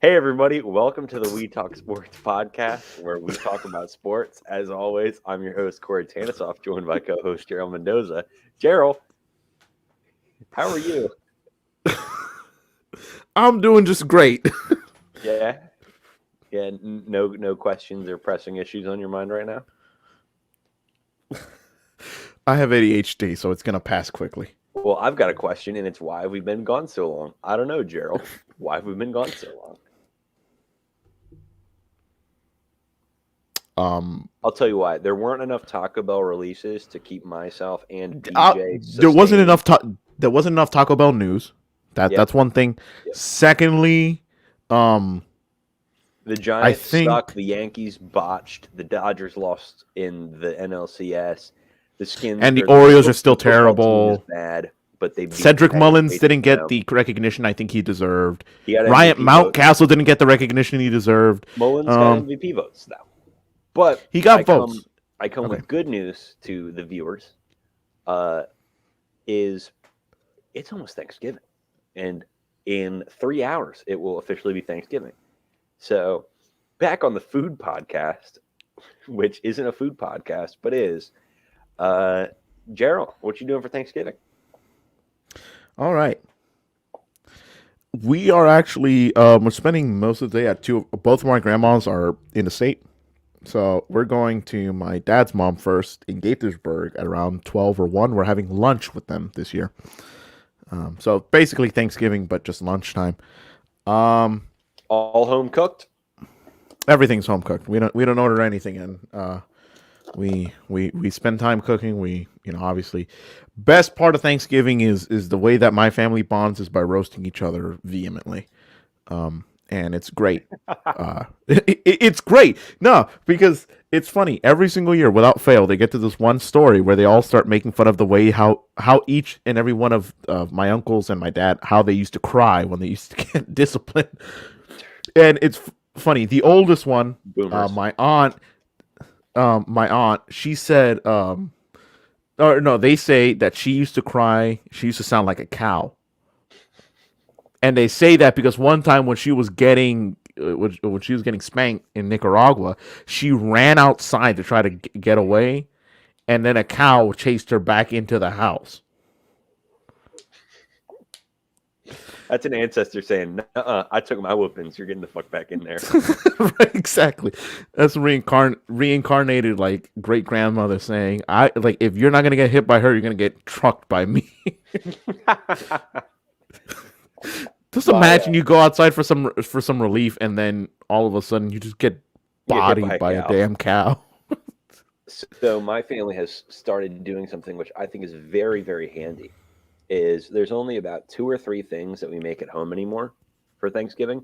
Hey, everybody, welcome to the We Talk Sports podcast, where we talk about sports. As always, I'm your host, Corey Tanisoff, joined by co host Gerald Mendoza. Gerald, how are you? I'm doing just great. Yeah, yeah, no questions or pressing issues on your mind right now. I have ADHD, so it's gonna pass quickly. Well, I've got a question, and it's why we've been gone so long. I don't know, Gerald. Why have we been gone so long? Um, I'll tell you why. There weren't enough Taco Bell releases to keep myself and DJ there wasn't sustained. enough. There wasn't enough Taco Bell news. Yep, That's one thing. yep. Secondly, um, The I Giants suck. think The Yankees botched. The Dodgers lost in the NLCS. The Skins and the or Orioles are still the football team is terrible. bad, but they beat the Cedric Penny Mullins State. didn't get No, the recognition I think he deserved. he got Ryan MVP votes. Mountcastle didn't get the recognition he deserved. Mullins got Um, MVP votes though. But he got votes. I come Okay. with good news to the viewers. Uh, is it's almost Thanksgiving, and in 3 hours it will officially be Thanksgiving. So back on the food podcast, which isn't a food podcast, but is. Gerald, what you doing for Thanksgiving? All right. We are actually we're spending most of the day at two. Both of my grandmas are in the state, so we're going to my dad's mom first in Gaithersburg at around 12 or 1. We're having lunch with them this year. So basically Thanksgiving, but just lunchtime. Um, All home cooked? Everything's home cooked. We don't order anything in. We spend time cooking. Obviously, best part of Thanksgiving is the way that my family bonds is by roasting each other vehemently. And it's great. It's great. No, because it's funny. Every single year, without fail, they get to this one story where they all start making fun of the way how each and every one of my uncles and my dad, how they used to cry when they used to get disciplined. And it's funny. The oldest one, Boomers. my aunt, she said, or no, they say that she used to cry. She used to sound like a cow. And they say that because one time when she was getting spanked in Nicaragua, she ran outside to try to get away, and then a cow chased her back into the house. That's an ancestor saying, I took my whoopings. You're getting the fuck back in there. Right, exactly. That's reincarnated like great grandmother saying, "I like if you're not gonna get hit by her, you're gonna get trucked by me." Just imagine you go outside for some relief, and then all of a sudden you just get You get hit bodied by a cow. damn cow. So my family has started doing something which I think is very, very handy. Is there's only about 2 or 3 things that we make at home anymore for Thanksgiving.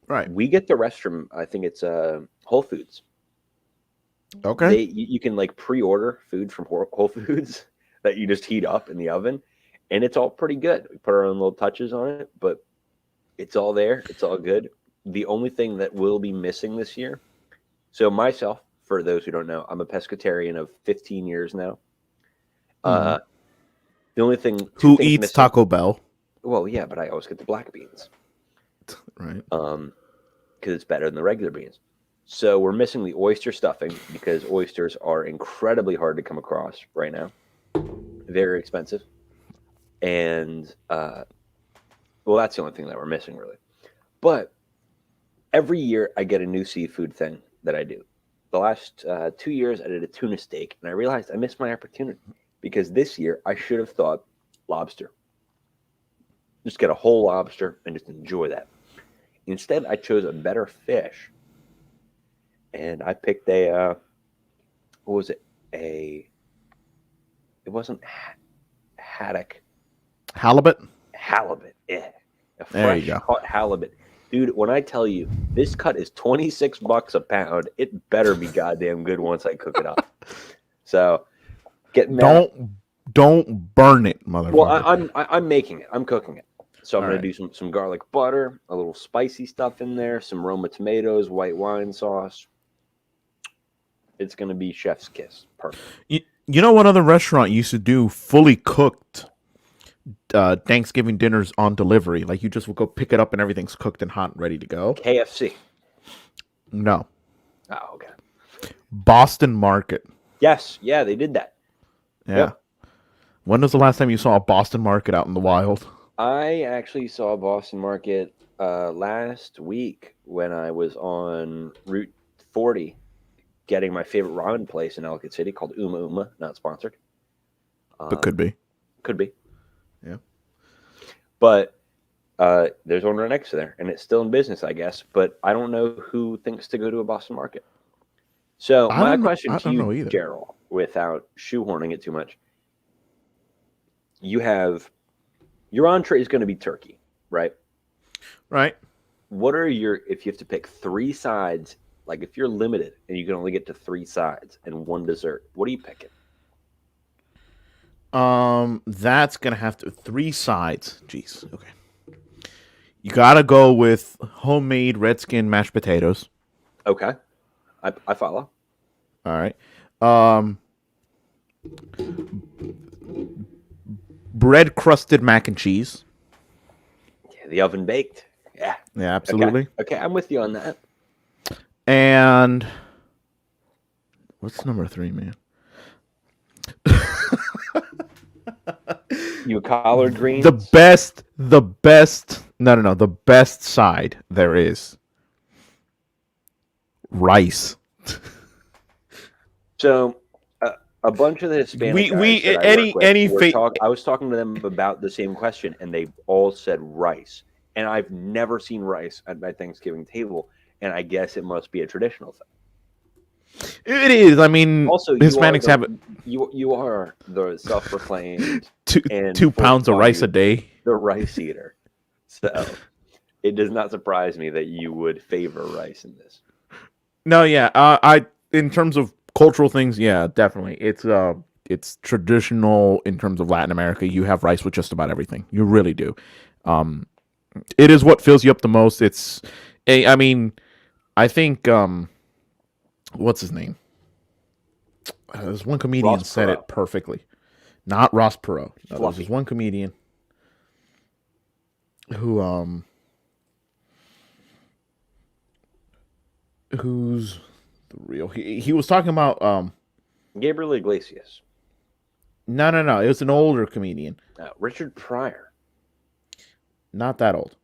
Right. We get the rest from I think it's Whole Foods. Okay. You can like pre-order food from Whole Foods that you just heat up in the oven, and it's all pretty good. We put our own little touches on it, but it's all there. It's all good. The only thing that will be missing this year. So myself, for those who don't know, I'm a pescatarian of 15 years now. Mhm. Uh, the only thing, two Who things eats missing. Taco Bell? Well, yeah, but I always get the black beans Right. because it's better than the regular beans. So we're missing the oyster stuffing because oysters are incredibly hard to come across right now, very expensive, and well, that's the only thing that we're missing really. But every year I get a new seafood thing that I do. The last 2 years I did a tuna steak, and I realized I missed my opportunity because this year I should have thought lobster. Just get a whole lobster and just enjoy that. Instead, I chose a better fish, and I picked a what was it? It wasn't haddock, Halibut. halibut. Yeah, a There you fresh go. caught halibut. Dude, when I tell you this cut is $26 a pound, it better be goddamn good once I cook it up. So getting that. Don't burn it, Well, motherfucker. I'm making it. I'm cooking it. So I'm All gonna right. do some garlic butter, a little spicy stuff in there, some Roma tomatoes, white wine sauce. It's gonna be chef's kiss. Perfect. You know what other restaurant used to do fully cooked Thanksgiving dinners on delivery. Like you just will go pick it up and everything's cooked and hot and ready to go. KFC. No. Oh, okay. Boston Market. Yes, yeah, they did that. Yeah. Yep. When was the last time you saw a Boston Market out in the wild? I actually saw Boston Market last week when I was on Route 40 getting my favorite ramen place in Ellicott City called Uma Uma, not sponsored. But could be. Could be. Yeah. But there's one right next to there, and it's still in business, I guess. But I don't know who thinks to go to a Boston Market. So my question to you, Gerald, without shoehorning it too much, you have your entree is going to be turkey, right? Right. What are if you have to pick 3 sides, like if you're limited and you can only get to 3 sides and 1 dessert, what are you picking? That's gonna have to 3 sides. Jeez. Okay. You gotta go with homemade Redskin mashed potatoes. Okay, I follow. All right. Bread crusted mac and cheese. Yeah, the oven baked. Yeah. Yeah, absolutely. Okay, I'm with you on that. And what's number 3, man? You collard greens. The best. No. The best side there is rice. So a bunch of the Hispanic guys I was talking to them about the same question, and they all said rice. And I've never seen rice at my Thanksgiving table, and I guess it must be a traditional thing. It is. I mean, also, Hispanics have it. You are the self-proclaimed 2 pounds of rice a day. The rice eater. So it does not surprise me that you would favor rice in this. No, yeah. I in terms of cultural things, yeah, definitely. It's traditional in terms of Latin America. You have rice with just about everything. You really do. It is what fills you up the most. I mean, I think what's his name? There's one comedian Ross said Perot. it perfectly. Not Ross Perot. No, there's this one comedian who who's the real he was talking about Gabriel Iglesias. No. It was an older comedian. Richard Pryor. Not that old.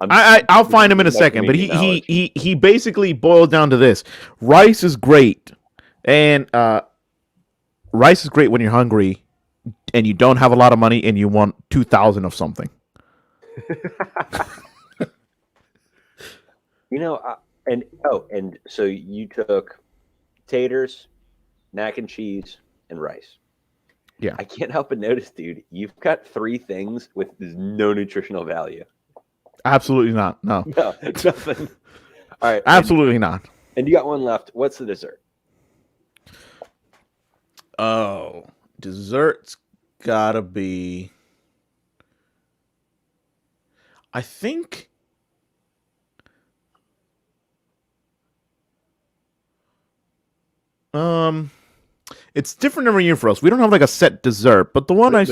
I'll find him in a second, but he basically boiled down to this: rice is great, and rice is great when you're hungry, and you don't have a lot of money, and you want 2,000 of something. And so you took taters, mac and cheese, and rice. Yeah, I can't help but notice, dude, you've got 3 things with no nutritional value. Absolutely not. No, nothing. All right, absolutely not. And you got 1 left. What's the dessert? Oh, dessert's gotta be. I think. It's different every year for us. We don't have like a set dessert, but the one if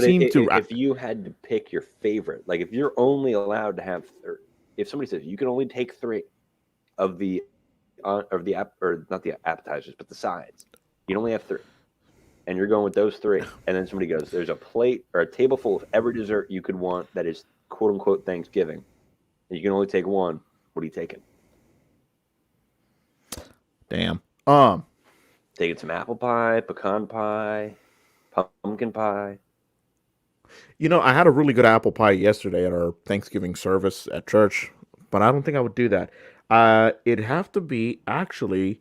you had to pick your favorite, like if you're only allowed to have, or if somebody says you can only take 3 of the not the appetizers, but the sides, you only have 3, and you're going with those 3, and then somebody goes, "There's a plate or a table full of every dessert you could want that is quote unquote Thanksgiving, and you can only take 1." What are you taking? Damn. Taking some apple pie, pecan pie, pumpkin pie. I had a really good apple pie yesterday at our Thanksgiving service at church, but I don't think I would do that. It'd have to be actually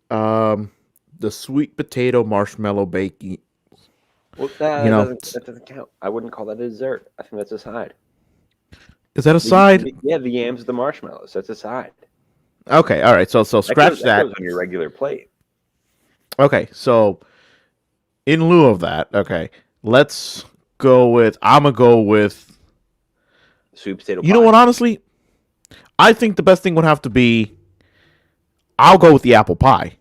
the sweet potato marshmallow baking. Well, that doesn't count. I wouldn't call that a dessert. I think that's a side. Is that a side? Yeah, the yams, the marshmallows. That's a side. Okay, all right. So scratch that. That goes on your regular plate. Okay, so in lieu of that, okay, let's go with. I'm gonna go with sweet potato pie. You know what? Honestly, I think the best thing would have to be. I'll go with the apple pie.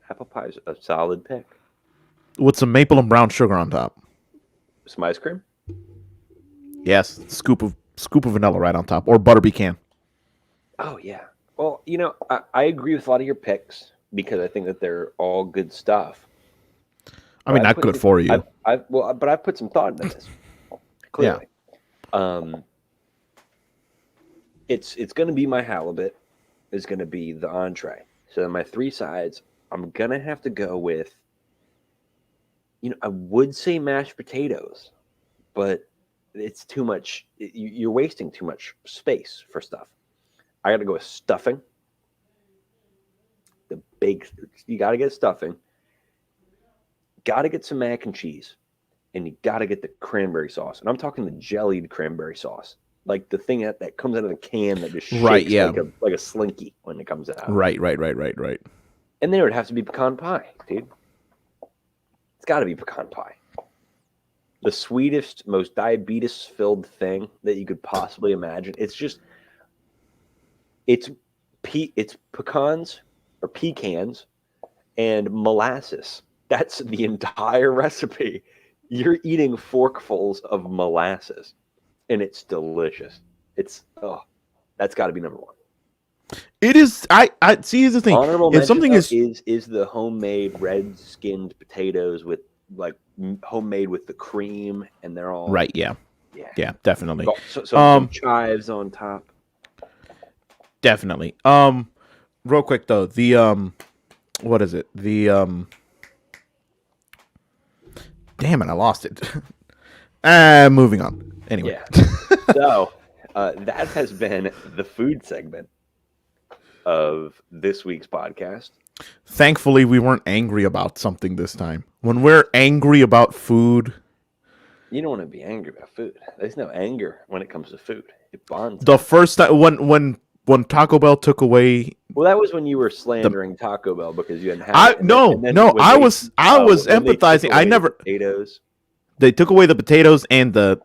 Apple pie is a solid pick. With some maple and brown sugar on top. Some ice cream. Yes, scoop of vanilla right on top, or butter pecan. Oh yeah. Well, I agree with a lot of your picks because I think that they're all good stuff. I But mean, not good for you. But I've put some thought into this. Yeah. Clearly, it's going to be my halibut. Is going to be the entree. So my three sides, I'm going to have to go with. I would say mashed potatoes, but it's too much. You're wasting too much space for stuff. I got to go with stuffing. You got to get stuffing. Got to get some mac and cheese, and you got to get the cranberry sauce. And I'm talking the jellied cranberry sauce, like the thing that comes out of the can that just shakes like a slinky when it comes out. Right. And then it would have to be pecan pie, dude. It's got to be pecan pie. The sweetest, most diabetes-filled thing that you could possibly imagine. It's pecans or pecans and molasses. That's the entire recipe. You're eating forkfuls of molasses, and it's delicious. That's got to be number one. It is. I see. Here's the thing. Honorable If mention something is the homemade red-skinned potatoes with homemade with the cream, and they're all right. Yeah, definitely. Some chives on top. Definitely. Real quick though, the what is it? The damn it, I lost it. Moving on. Anyway. Yeah. So that has been the food segment of this week's podcast. Thankfully, we weren't angry about something this time. When we're angry about food, you don't want to be angry about food. There's no anger when it comes to food. It bonds. The first time when Taco Bell took away. Well, that was when you were slandering Taco Bell because you hadn't had it. I was empathizing. I never potatoes. They took away the potatoes and the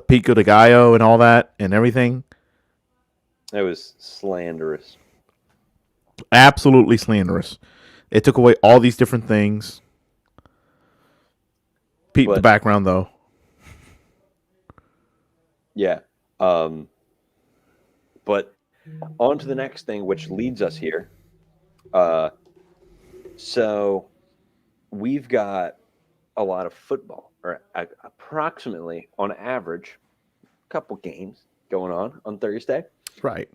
pico de gallo and all that and everything. It was slanderous. Absolutely slanderous. It took away all these different things. Peep the background though. Yeah. But on to the next thing, which leads us here. So we've got a lot of football, or approximately on average, a couple games going on Thursday. Right.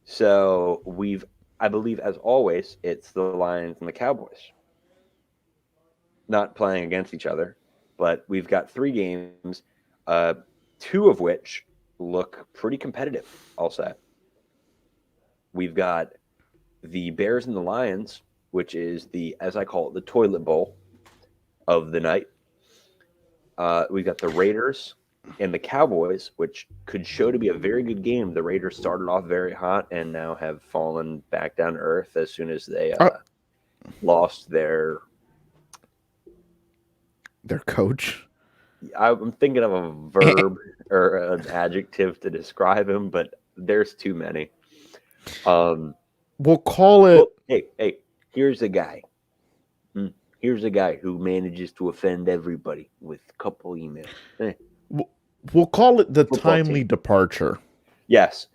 So I believe, as always, it's the Lions and the Cowboys. Not playing against each other, but we've got 3 games, 2 of which look pretty competitive, I'll say. We've got the Bears and the Lions, which is as I call it, the toilet bowl of the night. We've got the Raiders and the Cowboys, which could show to be a very good game. The Raiders started off very hot and now have fallen back down to earth as soon as they lost their coach. I'm thinking of a verb or an adjective to describe him, but there's too many. We'll call it. Hey, here's a guy. Here's a guy who manages to offend everybody with a couple emails. We'll call it the timely departure. Yes.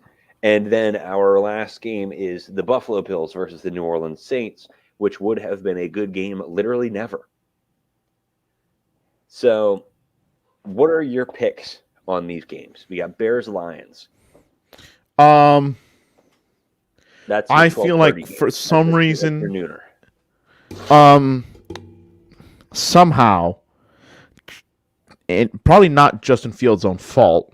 And then our last game is the Buffalo Bills versus the New Orleans Saints, which would have been a good game literally never. So, what are your picks on these games? We got Bears Lions. That's I feel like for some reason somehow, and probably not Justin Fields' own fault,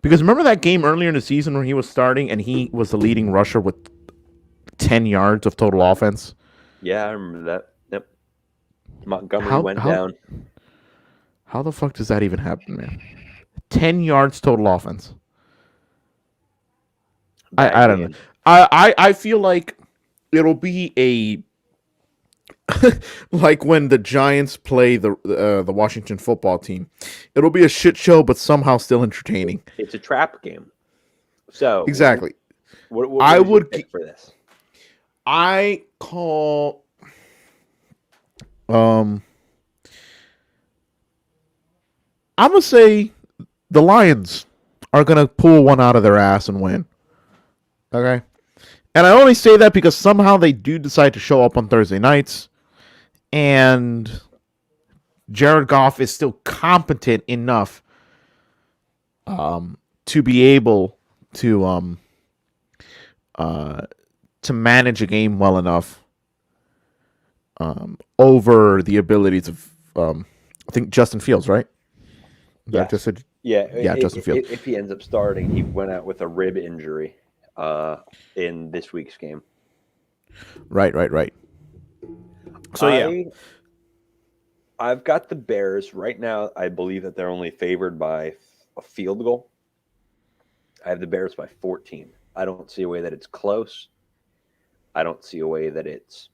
because remember that game earlier in the season where he was starting and he was the leading rusher with 10 yards of total offense? Yeah, I remember that. Yep. Montgomery went down. How the fuck does that even happen, man? 10 yards total offense. I don't know. I feel like it'll be a like when the Giants play the Washington football team. It'll be a shit show, but somehow still entertaining. It's a trap game. So exactly. What I would pick for this. I call I'm gonna say the Lions are gonna pull one out of their ass and win. Okay, and I only say that because somehow they do decide to show up on Thursday nights, and Jared Goff is still competent enough to be able to uh, to manage a game well enough over the abilities of I think Justin Fields, right? That just Yes. said, Yeah. yeah, Justin Fields. If he ends up starting, he went out with a rib injury uh, in this week's game. Right, right, right. So yeah, I I've got the Bears right now. I believe that they're only favored by a field goal. I have the Bears by 14. I don't see a way that it's close. I don't see a way that it's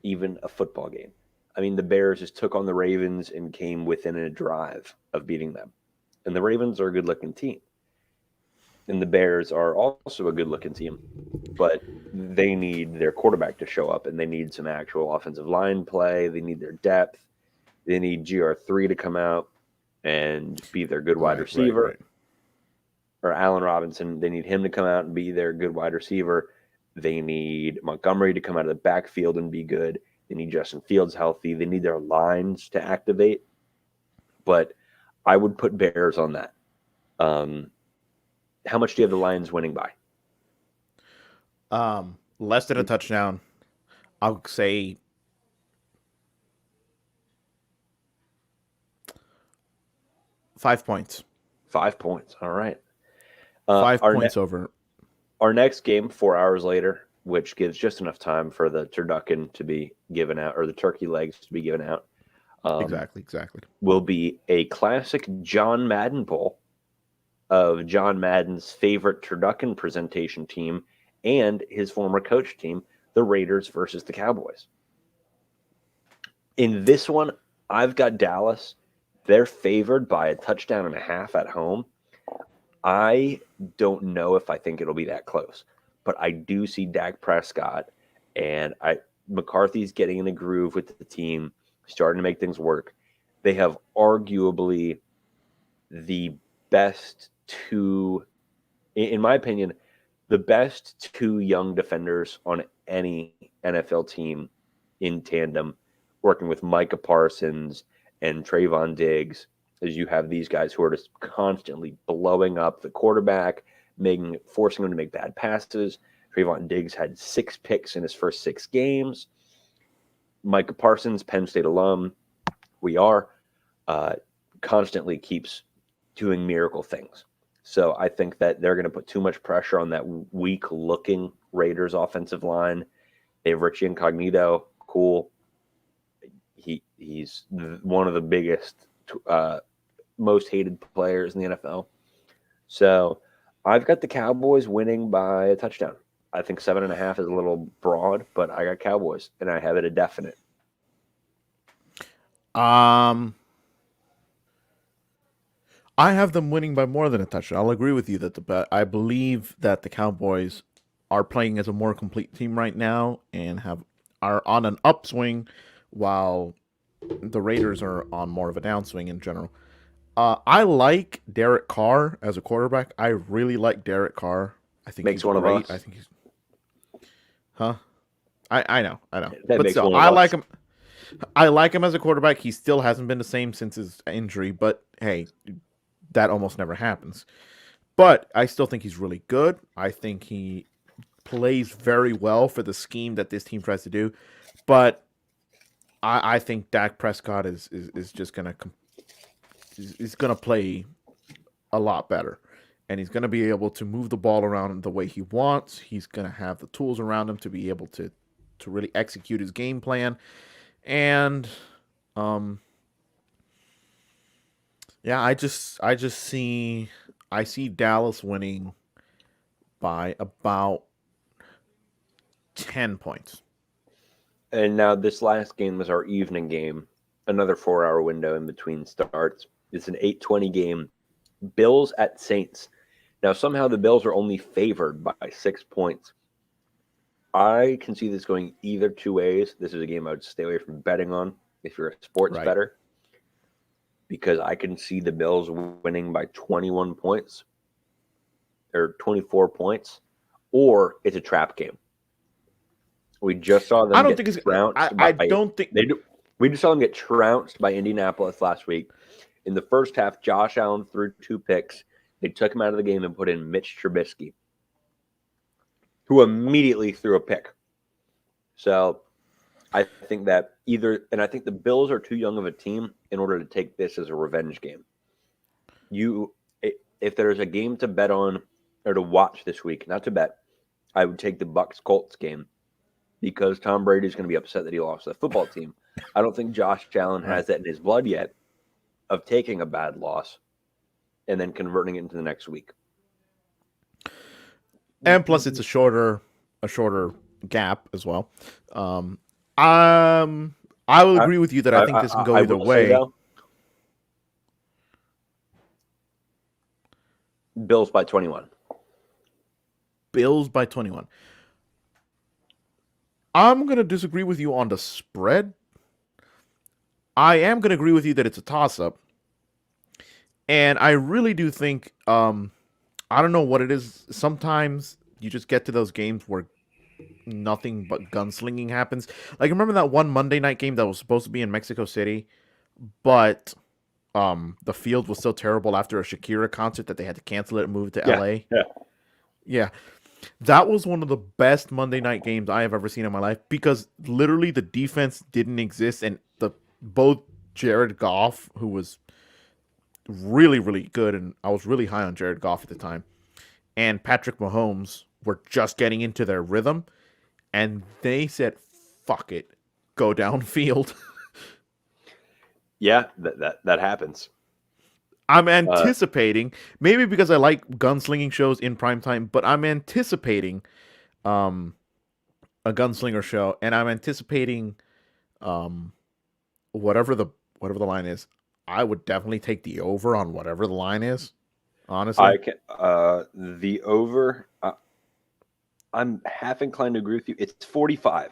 even a football game. I mean, the Bears just took on the Ravens and came within a drive of beating them. And the Ravens are a good looking team. And the Bears are also a good looking team, but they need their quarterback to show up and they need some actual offensive line play. They need their depth. They need GR3 to come out and be their good wide right, right, receiver, right. or Allen Robinson. They need him to come out and be their good wide receiver. They need Montgomery to come out of the backfield and be good. They need Justin Fields healthy. They need their lines to activate. But I would put Bears on that. Um, how much do you have the Lions winning by? Less than a touchdown. I'll say 5 points. 5 points. All right. Five Our points over. our next game, 4 hours later, which gives just enough time for the turducken to be given out or the turkey legs to be given out, um, Exactly, exactly. will be a classic John Madden poll of John Madden's favorite turducken presentation team and his former coach team, the Raiders versus the Cowboys. In this one, I've got Dallas. They're favored by a touchdown and a half at home. I don't know if I think it'll be that close, but I do see Dak Prescott and I McCarthy's getting in the groove with the team, starting to make things work. They have arguably the best two, in my opinion, the best two young defenders on any NFL team in tandem, working with Micah Parsons and Trayvon Diggs, as you have these guys who are just constantly blowing up the quarterback, forcing him to make bad passes. Trayvon Diggs had 6 picks in his first 6 games. Micah Parsons, Penn State alum, we are, uh, constantly keeps doing miracle things. So I think that they're going to put too much pressure on that weak-looking Raiders offensive line. They have Richie Incognito, cool. He's one of the biggest, most hated players in the NFL. So I've got the Cowboys winning by a touchdown. I think 7.5 is a little broad, but I got Cowboys, and I have it a definite. Um, I have them winning by more than a touchdown. I'll agree with you that I believe that the Cowboys are playing as a more complete team right now and are on an upswing, while the Raiders are on more of a downswing in general. I like Derek Carr as a quarterback. I really like Derek Carr. I think Makes he's one of great. I us. think he's, huh? I know, I know, That but makes still, one of I like us. him. I like him as a quarterback. He still hasn't been the same since his injury, but hey, that almost never happens. But I still think he's really good. I think he plays very well for the scheme that this team tries to do. But I think Dak Prescott is just is gonna play a lot better, and he's gonna be able to move the ball around the way he wants. He's gonna have the tools around him to be able to really execute his game plan. And um, yeah, I see Dallas winning by about 10 points. And now this last game was our evening game, another 4 hour window in between starts. It's an 8:20 game. Bills at Saints. Now somehow the Bills are only favored by 6 points. I can see this going either two ways. This is a game I would stay away from betting on if you're a sports Right. better. because I can see the Bills winning by 21 points or 24 points, or it's a trap game. We just saw I them don't get think it's. trounced I by don't think. they do, we just saw them get trounced by Indianapolis last week. In the first half, Josh Allen threw 2 picks. They took him out of the game and put in Mitch Trubisky, who immediately threw a pick. So I think that I think the Bills are too young of a team in order to take this as a revenge game. If there's a game to bet on or to watch this week, not to bet, I would take the Bucks Colts game because Tom Brady is going to be upset that he lost the football team. I don't think Josh Allen has that in his blood yet of taking a bad loss and then converting it into the next week. And plus, it's a shorter gap as well. I will agree with you that I think this can go either way. Though, Bills by 21. Bills by 21. I'm going to disagree with you on the spread. I am going to agree with you that it's a toss-up. And I really do think, I don't know what it is. Sometimes you just get to those games where nothing but gunslinging happens. Like, remember that one Monday night game that was supposed to be in Mexico City, but the field was so terrible after a Shakira concert that they had to cancel it and move it to LA? Yeah. That was one of the best Monday night games I have ever seen in my life because literally the defense didn't exist, and both Jared Goff, who was really, really good, and I was really high on Jared Goff at the time, and Patrick Mahomes were just getting into their rhythm, and they said, fuck it, go downfield. Yeah, that happens. I'm anticipating, maybe because I like gunslinging shows in primetime, but I'm anticipating a gunslinger show, and I'm anticipating whatever the line is. I would definitely take the over on whatever the line is. Honestly, I can the over. I'm half inclined to agree with you. It's 45.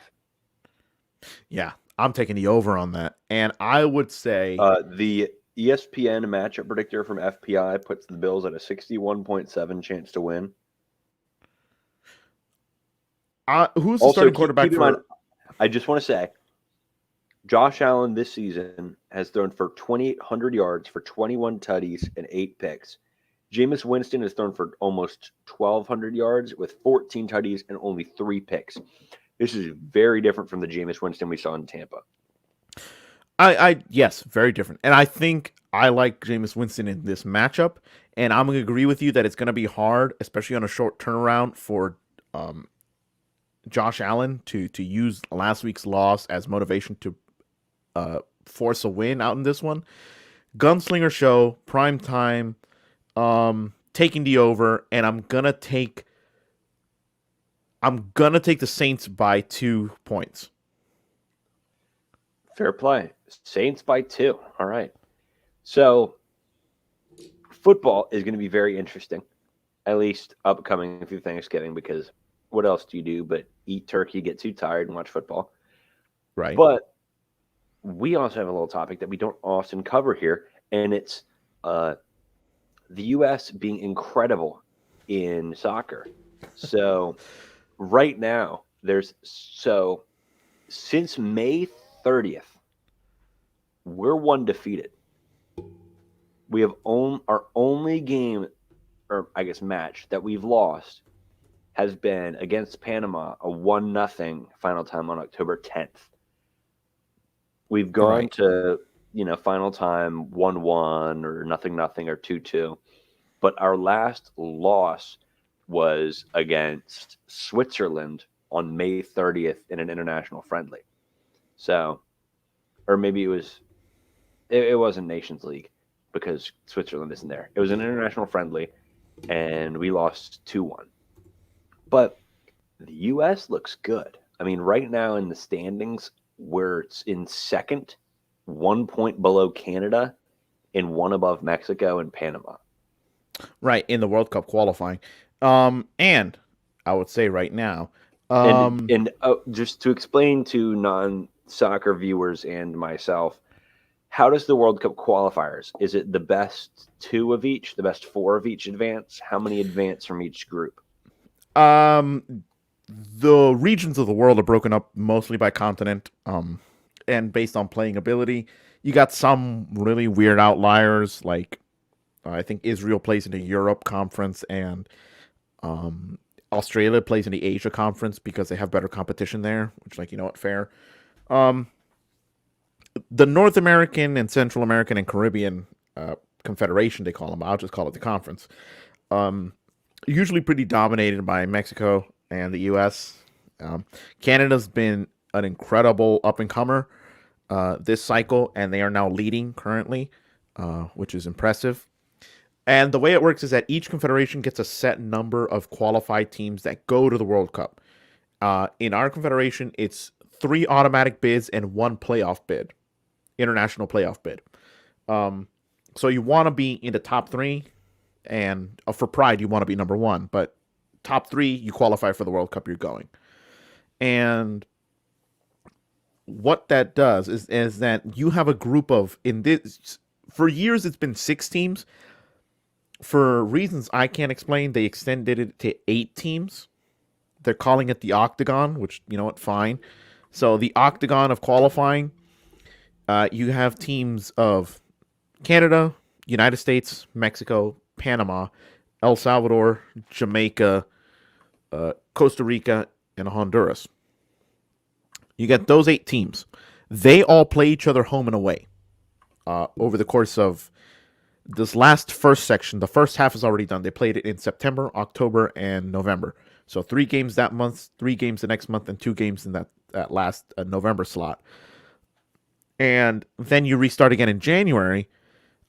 Yeah, I'm taking the over on that, and I would say the ESPN matchup predictor from FPI puts the Bills at a 61.7 chance to win. Who's the starting quarterback for? Mind, I just want to say, Josh Allen this season has thrown for 2,800 yards for 21 tutties and 8 picks. Jameis Winston has thrown for almost 1,200 yards with 14 tutties and only 3 picks. This is very different from the Jameis Winston we saw in Tampa. Yes, very different. And I think I like Jameis Winston in this matchup, and I'm going to agree with you that it's going to be hard, especially on a short turnaround for Josh Allen to use last week's loss as motivation to force a win out in this one. Gunslinger show, prime time, taking the over, and I'm going to take the Saints by 2 points. Fair play. Saints by 2. All right. So football is going to be very interesting, at least upcoming through Thanksgiving, because what else do you do but eat turkey, get too tired, and watch football? Right. But we also have a little topic that we don't often cover here, and it's the U.S. being incredible in soccer. So right now, since May 30th, we're one defeated. We have our only game, or I guess match, that we've lost has been against Panama, a 1-0 final time on October 10th. We've gone to final time 1-1 or 0-0 or 2-2, but our last loss was against Switzerland on May 30th in an international friendly. So, or maybe it wasn't Nations League because Switzerland isn't there. It was an international friendly, and we lost 2-1. But the U.S. looks good. I mean, right now in the standings, we're in second, 1 point below Canada, and 1 above Mexico and Panama. Right, in the World Cup qualifying. And I would say right now, just to explain to non-soccer viewers and myself, How does the World Cup qualifiers? Is it the best two of each, the best four of each advance? How many advance from each group? Um, the regions of the world are broken up mostly by continent, and based on playing ability. You got some really weird outliers, like I think Israel plays in the Europe conference, and um, Australia plays in the Asia conference because they have better competition there. Which, like, you know what, fair. Um, the North American and Central American and Caribbean Confederation, they call them. I'll just call it the conference. Um, Usually pretty dominated by Mexico and the U.S. Canada's been an incredible up and comer this cycle, and they are now leading currently, which is impressive. And the way it works is that each confederation gets a set number of qualified teams that go to the World Cup. In our confederation, it's 3 automatic bids and 1 playoff bid, international playoff bid. Um, so you want to be in the top 3, and for pride, you want to be number 1. But top 3, you qualify for the World Cup you're going. And what that does is that you have a group of, in this, for years it's been 6 teams. For reasons I can't explain, they extended it to 8 teams. They're calling it the octagon, which, you know what, fine. So the octagon of qualifying, you have teams of Canada, United States, Mexico, Panama, El Salvador, Jamaica, Costa Rica, and Honduras. You get those 8 teams. They all play each other home and away over the course of this last first section. The first half is already done. They played it in September, October, and November. So 3 games that month, 3 games the next month, and 2 games in that last November slot. And then you restart again in January,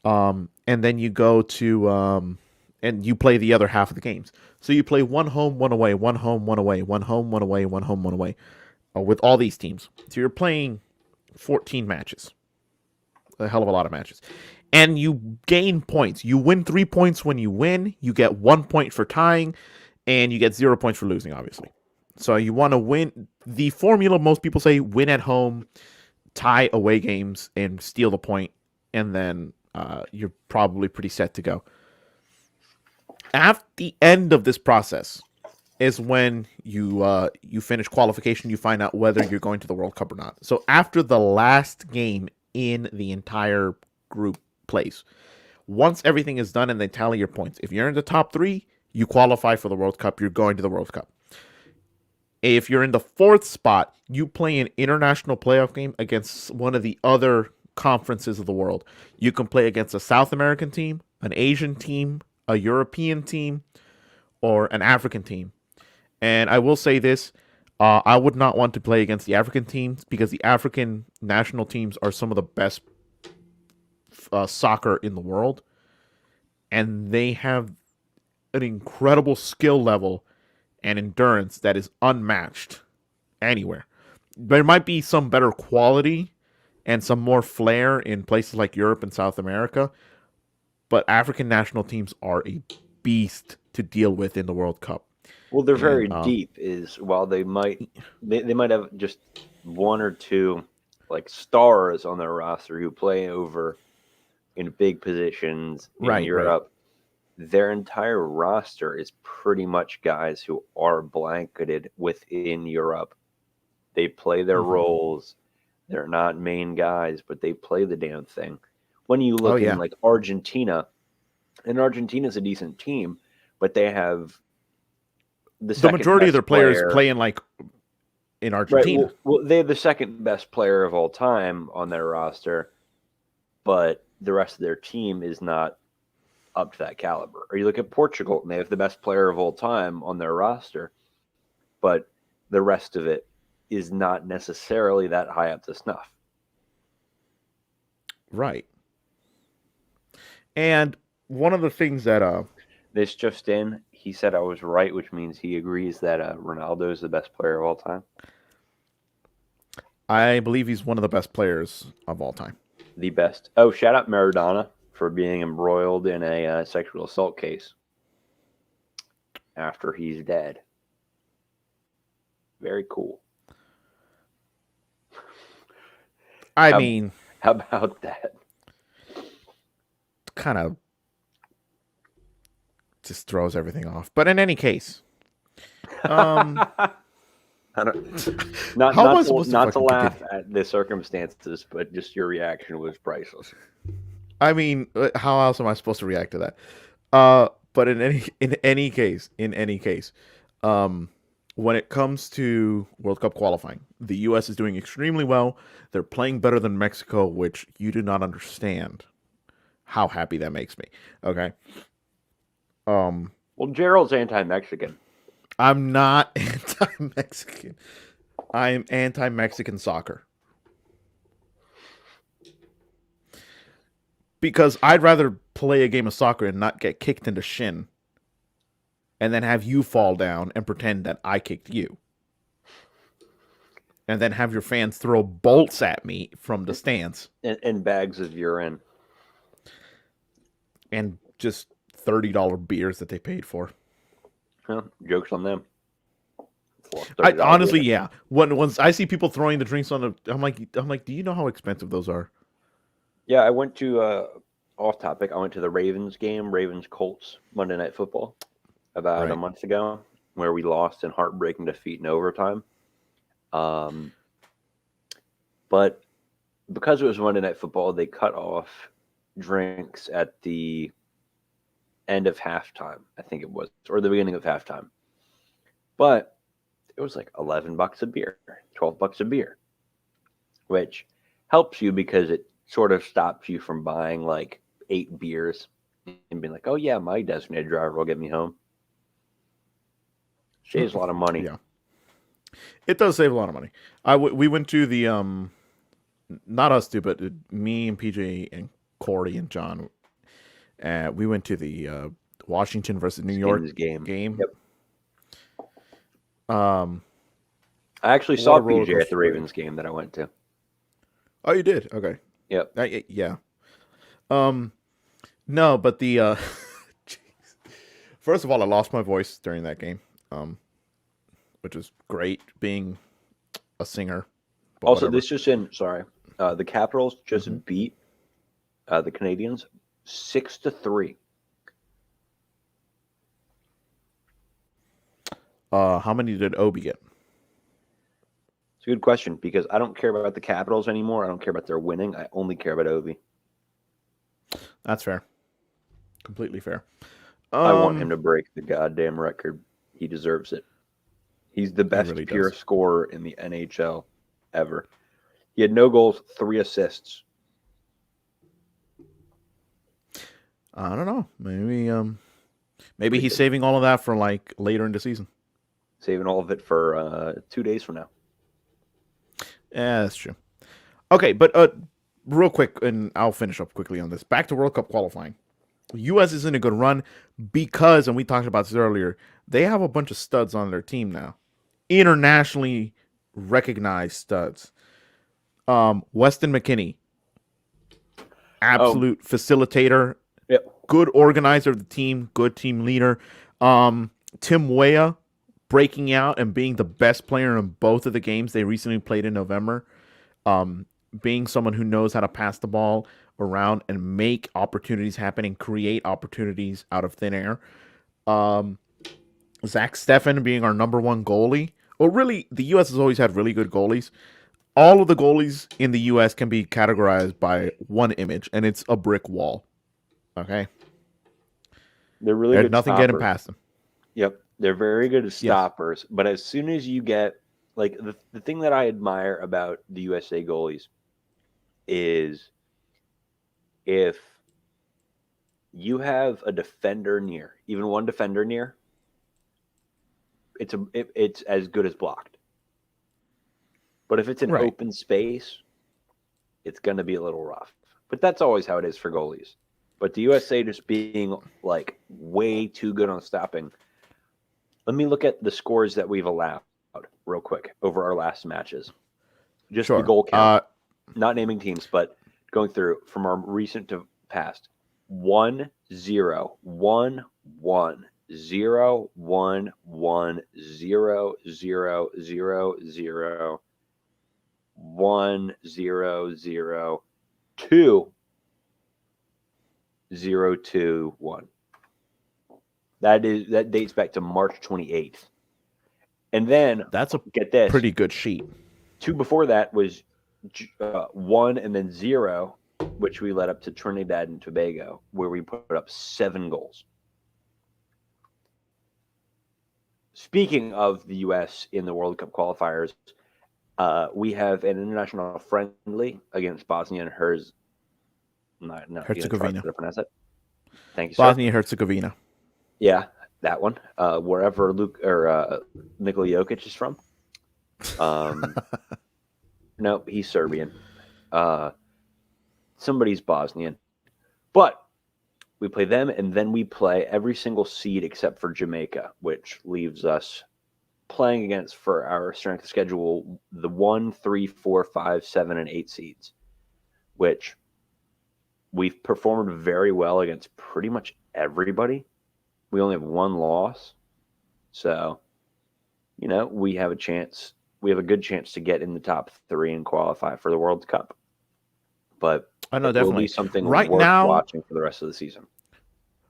and then you go to and you play the other half of the games. So you play 1 home, 1 away, 1 home, 1 away, 1 home, 1 away, 1 home, 1 away, with all these teams. So you're playing 14 matches, a hell of a lot of matches, and you gain points. You win 3 points when you win. You get 1 point for tying, and you get 0 points for losing, obviously. So you want to win. The formula, most people say, win at home, tie away games, and steal the point, and then you're probably pretty set to go. At the end of this process is when you finish qualification. You find out whether you're going to the World Cup or not. So after the last game in the entire group plays, once everything is done and they tally your points, if you're in the top 3, you qualify for the World Cup. You're going to the World Cup. If you're in the 4th spot, you play an international playoff game against one of the other conferences of the world. You can play against a South American team, an Asian team, a European team, or an African team. And I will say this, I would not want to play against the African teams because the African national teams are some of the best soccer in the world. And they have an incredible skill level and endurance that is unmatched anywhere. There might be some better quality and some more flair in places like Europe and South America, but African national teams are a beast to deal with in the World Cup. Well, they're very And deep. Is while they might have just 1 or 2 like stars on their roster who play over in big positions in right. Europe. Their entire roster is pretty much guys who are blanketed within Europe. They play their Mm-hmm. roles. They're not main guys, but they play the damn thing. When you Oh look in yeah. like Argentina, and Argentina's a decent team, but they have the The second majority of best their players player. play in Right. Argentina. Well, they have the second best player of all time on their roster, but the rest of their team is not up to that caliber. Or you look at Portugal, and they have the best player of all time on their roster, but the rest of it is not necessarily that high up to snuff. Right. And one of the things that This just in, he said I was right, which means he agrees that Ronaldo is the best player of all time. I believe he's one of the best players of all time. The best. Oh, shout out Maradona for being embroiled in a sexual assault case after he's dead. I How mean, How about that? Kind of just throws everything off. But in any case, um, I don't, not how am not I to supposed to not to fucking laugh continue? at the circumstances, but just your reaction was priceless. I mean, how else am I supposed to react to that? But in any case, um, when it comes to World Cup qualifying, the U.S. is doing extremely well. They're playing better than Mexico, which you do not understand how happy that makes me. Okay. Um, Well, Gerald's anti-Mexican. I'm not anti-Mexican. I am anti-Mexican soccer because I'd rather play a game of soccer and not get kicked in the shin, and then have you fall down and pretend that I kicked you, and then have your fans throw bolts at me from the stands And bags of urine. and just $30 beers that they paid for. Huh? Jokes on them. For I $30 honestly, beer. yeah. When once I see people throwing the drinks on the, I'm like, do you know how expensive those are? Yeah, I went to off topic. I went to the Ravens game, Ravens Colts Monday Night Football, about a Right. month ago, where we lost in heartbreaking defeat in overtime. Um, but because it was Monday Night Football, they cut off drinks at the end of halftime, I think it was, or the beginning of halftime. But it was like $11 a beer, $12 a beer, which helps you because it sort of stops you from buying like 8 beers and being like, oh yeah, my designated driver will get me home. Saves a lot of money. Yeah, it does save a lot of money. We went to the not us two, but me and PJ and Corey and John. We went to the Washington versus New York Skins game. game. Yep. Um, I actually what saw a roller PJ at coaster the ride. Ravens game that I went to. Oh, you did? Okay. Yep. Yeah. Um, no, but the first of all, I lost my voice during that game, um, which is great being a singer, but Also, whatever. this just in. Sorry, the Capitals just Hmm. beat the Canadians 6-3. How many did Obi get? It's a good question because I don't care about the Capitals anymore. I don't care about their winning. I only care about Ovi. That's fair. Completely fair. I want him Um, to break the goddamn record. He deserves it. He's the he best really pure does. scorer in the NHL ever. He had no goals, 3 assists. I don't know. Maybe Pretty he's good. saving all of that for like later in the season. Saving all of it for 2 days from now. Yeah, that's true. Okay, but real quick, and I'll finish up quickly on this. Back to World Cup qualifying. U.S. is in a good run because, and we talked about this earlier, they have a bunch of studs on their team now, internationally recognized studs. Weston McKinney, Oh, absolute facilitator, yep. good organizer of the team, good team leader. Tim Weah breaking out and being the best player in both of the games they recently played in November. Um, being someone who knows how to pass the ball around and make opportunities happen and create opportunities out of thin air. Um, Zach Steffen being our number one goalie. Well, really, the U.S. has always had really good goalies. All of the goalies in the U.S. can be categorized by one image, and it's a brick wall. Okay, They're really there's good nothing getting stoppers. past them. Yep. They're very good as Yes, stoppers. But as soon as you get, like, the thing that I admire about the USA goalies is if you have a defender near, even one defender near, it's as good as blocked. But if it's an right. open space, it's going to be a little rough. But that's always how it is for goalies. But the USA just being like way too good on stopping. Let me look at the scores that we've allowed real quick over our last matches. Just the Sure. goal count, not naming teams, but going through from our recent to past 1-0, 1-1, 0-1-1, 0-0-0-0, 1-0-0, 2-0-2-1. That dates back to March 28th. And then That's a get this. pretty good sheet. 2 before that was 1 and then 0, which we led up to Trinidad and Tobago, where we put up 7 goals. Speaking of the U.S. in the World Cup qualifiers, we have an international friendly against Bosnia and Herzegovina. Thank you, sir. Bosnia Herzegovina. Yeah, that one. Wherever Nikola Jokic is from. No, he's Serbian. Somebody's Bosnian. But we play them, and then we play every single seed except for Jamaica, which leaves us playing against, for our strength of schedule, the 1, 3, 4, 5, 7, and 8 seeds, which we've performed very well against pretty much everybody. We only have 1 loss. So, we have a chance. We have a good chance to get in the top 3 and qualify for the World Cup. But I know, it definitely. will be something Right worth now, watching for the rest of the season.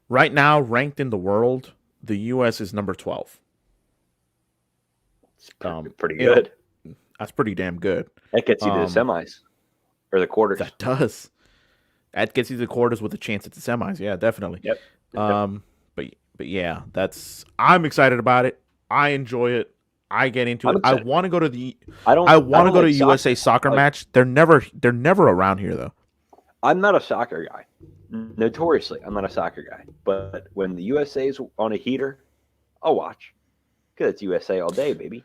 Right now, ranked in the world, the U.S. is number 12. It's pretty good. That's pretty damn good. That gets you to the semis or the quarters. That does. That gets you to the quarters with a chance at the semis. Yeah, definitely. Yep. But yeah, I'm excited about it. I enjoy it. I get into it. I want to go to the. I want to go to a USA soccer match. They're never around here though. I'm not a soccer guy. Notoriously, I'm not a soccer guy. But when the USA's on a heater, I'll watch. Because it's USA all day, baby.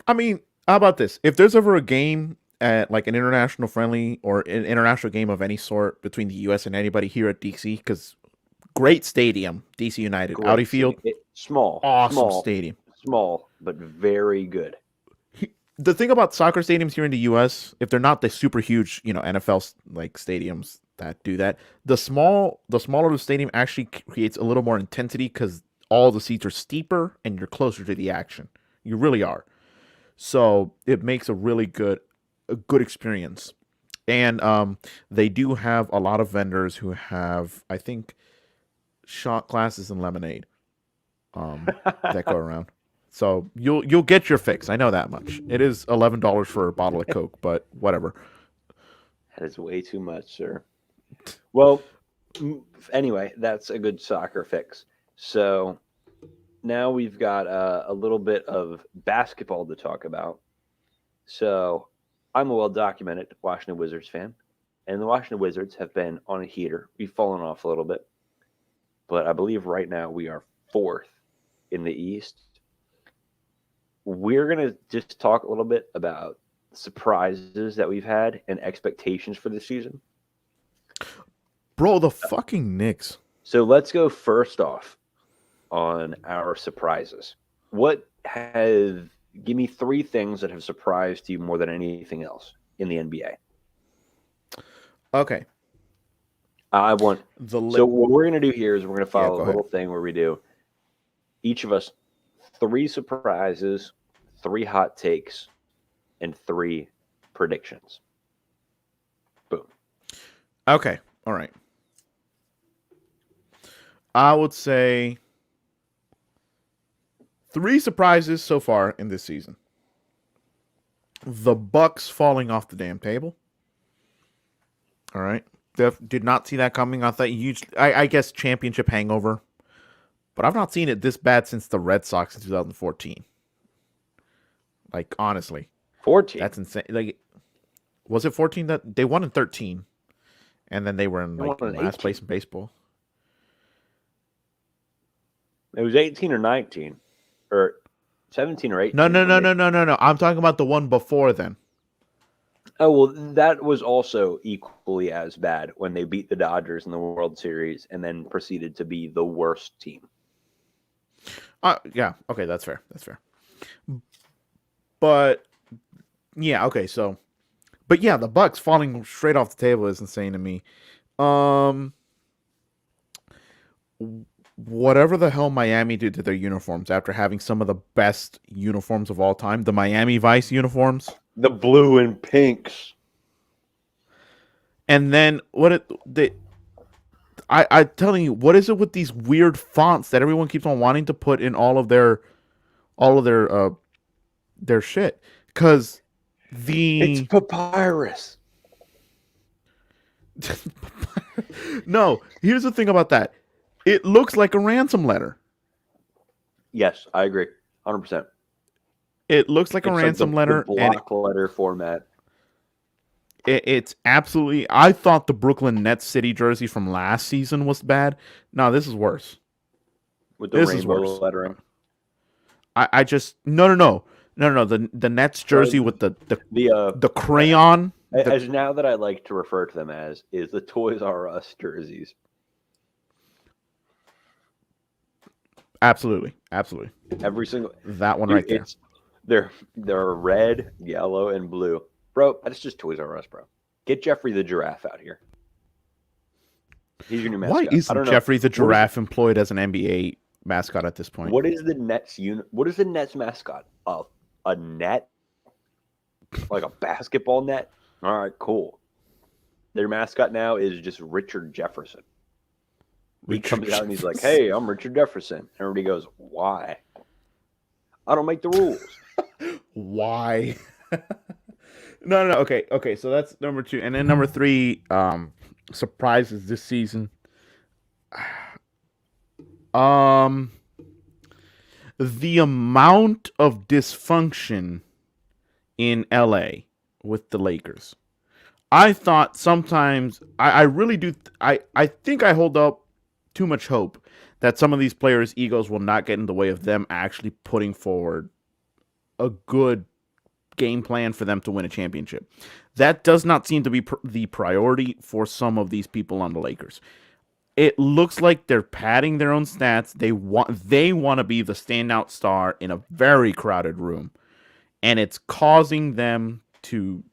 I mean, how about this? If there's ever a game at like an international friendly or an international game of any sort between the U.S. and anybody here at DC, because great stadium, DC United, Audi Field, awesome stadium, small but very good. The thing about soccer stadiums here in the U.S., if they're not the super huge, NFL like stadiums that do that, the smaller the stadium actually creates a little more intensity because all the seats are steeper and you're closer to the action. You really are. So it makes a really good experience. And they do have a lot of vendors who have, I think, shot glasses and lemonade that go around. So you'll get your fix. I know that much. It is $11 for a bottle of Coke, but whatever. That is way too much, sir. Well, anyway, that's a good soccer fix. So now we've got a little bit of basketball to talk about. So I'm a well-documented Washington Wizards fan, and the Washington Wizards have been on a heater. We've fallen off a little bit, but I believe right now we are 4th in the East. We're going to just talk a little bit about surprises that we've had and expectations for the season. Bro, the fucking Knicks. So let's go first off on our surprises. Give me 3 things that have surprised you more than anything else in the NBA. Okay. So what we're going to do here is we're going to follow a little thing where we do each of us 3 surprises, 3 hot takes, and 3 predictions. Boom. Okay. All right. I would say 3 surprises so far in this season. The Bucks falling off the damn table. All right. Did not see that coming. I thought I guess championship hangover. But I've not seen it this bad since the Red Sox in 2014. Like, honestly. 14? That's insane. Like, was it 14 that they won in 13? And then they were in last place in baseball. It was 18 or 19. Or 17 or 18. No. I'm talking about the one before then. Oh, well, that was also equally as bad when they beat the Dodgers in the World Series and then proceeded to be the worst team. Yeah, okay, that's fair. But, yeah, okay, so. But, yeah, the Bucks falling straight off the table is insane to me. Whatever the hell Miami did to their uniforms after having some of the best uniforms of all time, the Miami Vice uniforms. The blue and pinks. And then I'm telling you, what is it with these weird fonts that everyone keeps on wanting to put in all of their shit? Because It's the papyrus. no, here's the thing about that. It looks like a ransom letter. Yes, I agree, 100%. It looks like a It's like ransom the letter, and block letter format it's absolutely. I thought the Brooklyn Nets City jersey from last season was bad. No, this is worse. with the This is rainbow worse. lettering. I just no. The Nets Or jersey with the the crayon. as now that I like to refer to them as is the Toys R Us jerseys. Absolutely. Every single That one dude, right there. they're red, yellow, and blue, bro. That's just Toys R Us, bro. Get Jeffrey the giraffe out here. He's your new Why mascot. I isn't don't know Jeffrey the what is giraffe employed as an NBA mascot at this point? what is the Nets What is the Nets mascot? A net, like a basketball net. All right, cool. Their mascot now is just Richard Jefferson. He Richard comes out and he's like, Jefferson. "Hey, I'm Richard Jefferson." Everybody goes, "Why? I don't make the rules." Why? No. Okay. So that's number two, and then number three. Surprises this season. Um, the amount of dysfunction in LA with the Lakers. I thought sometimes I really do. I think I hold up too much hope that some of these players' egos will not get in the way of them actually putting forward a good game plan for them to win a championship. That does not seem to be the priority for some of these people on the Lakers. It looks like they're padding their own stats. They want to be the standout star in a very crowded room, and it's causing them to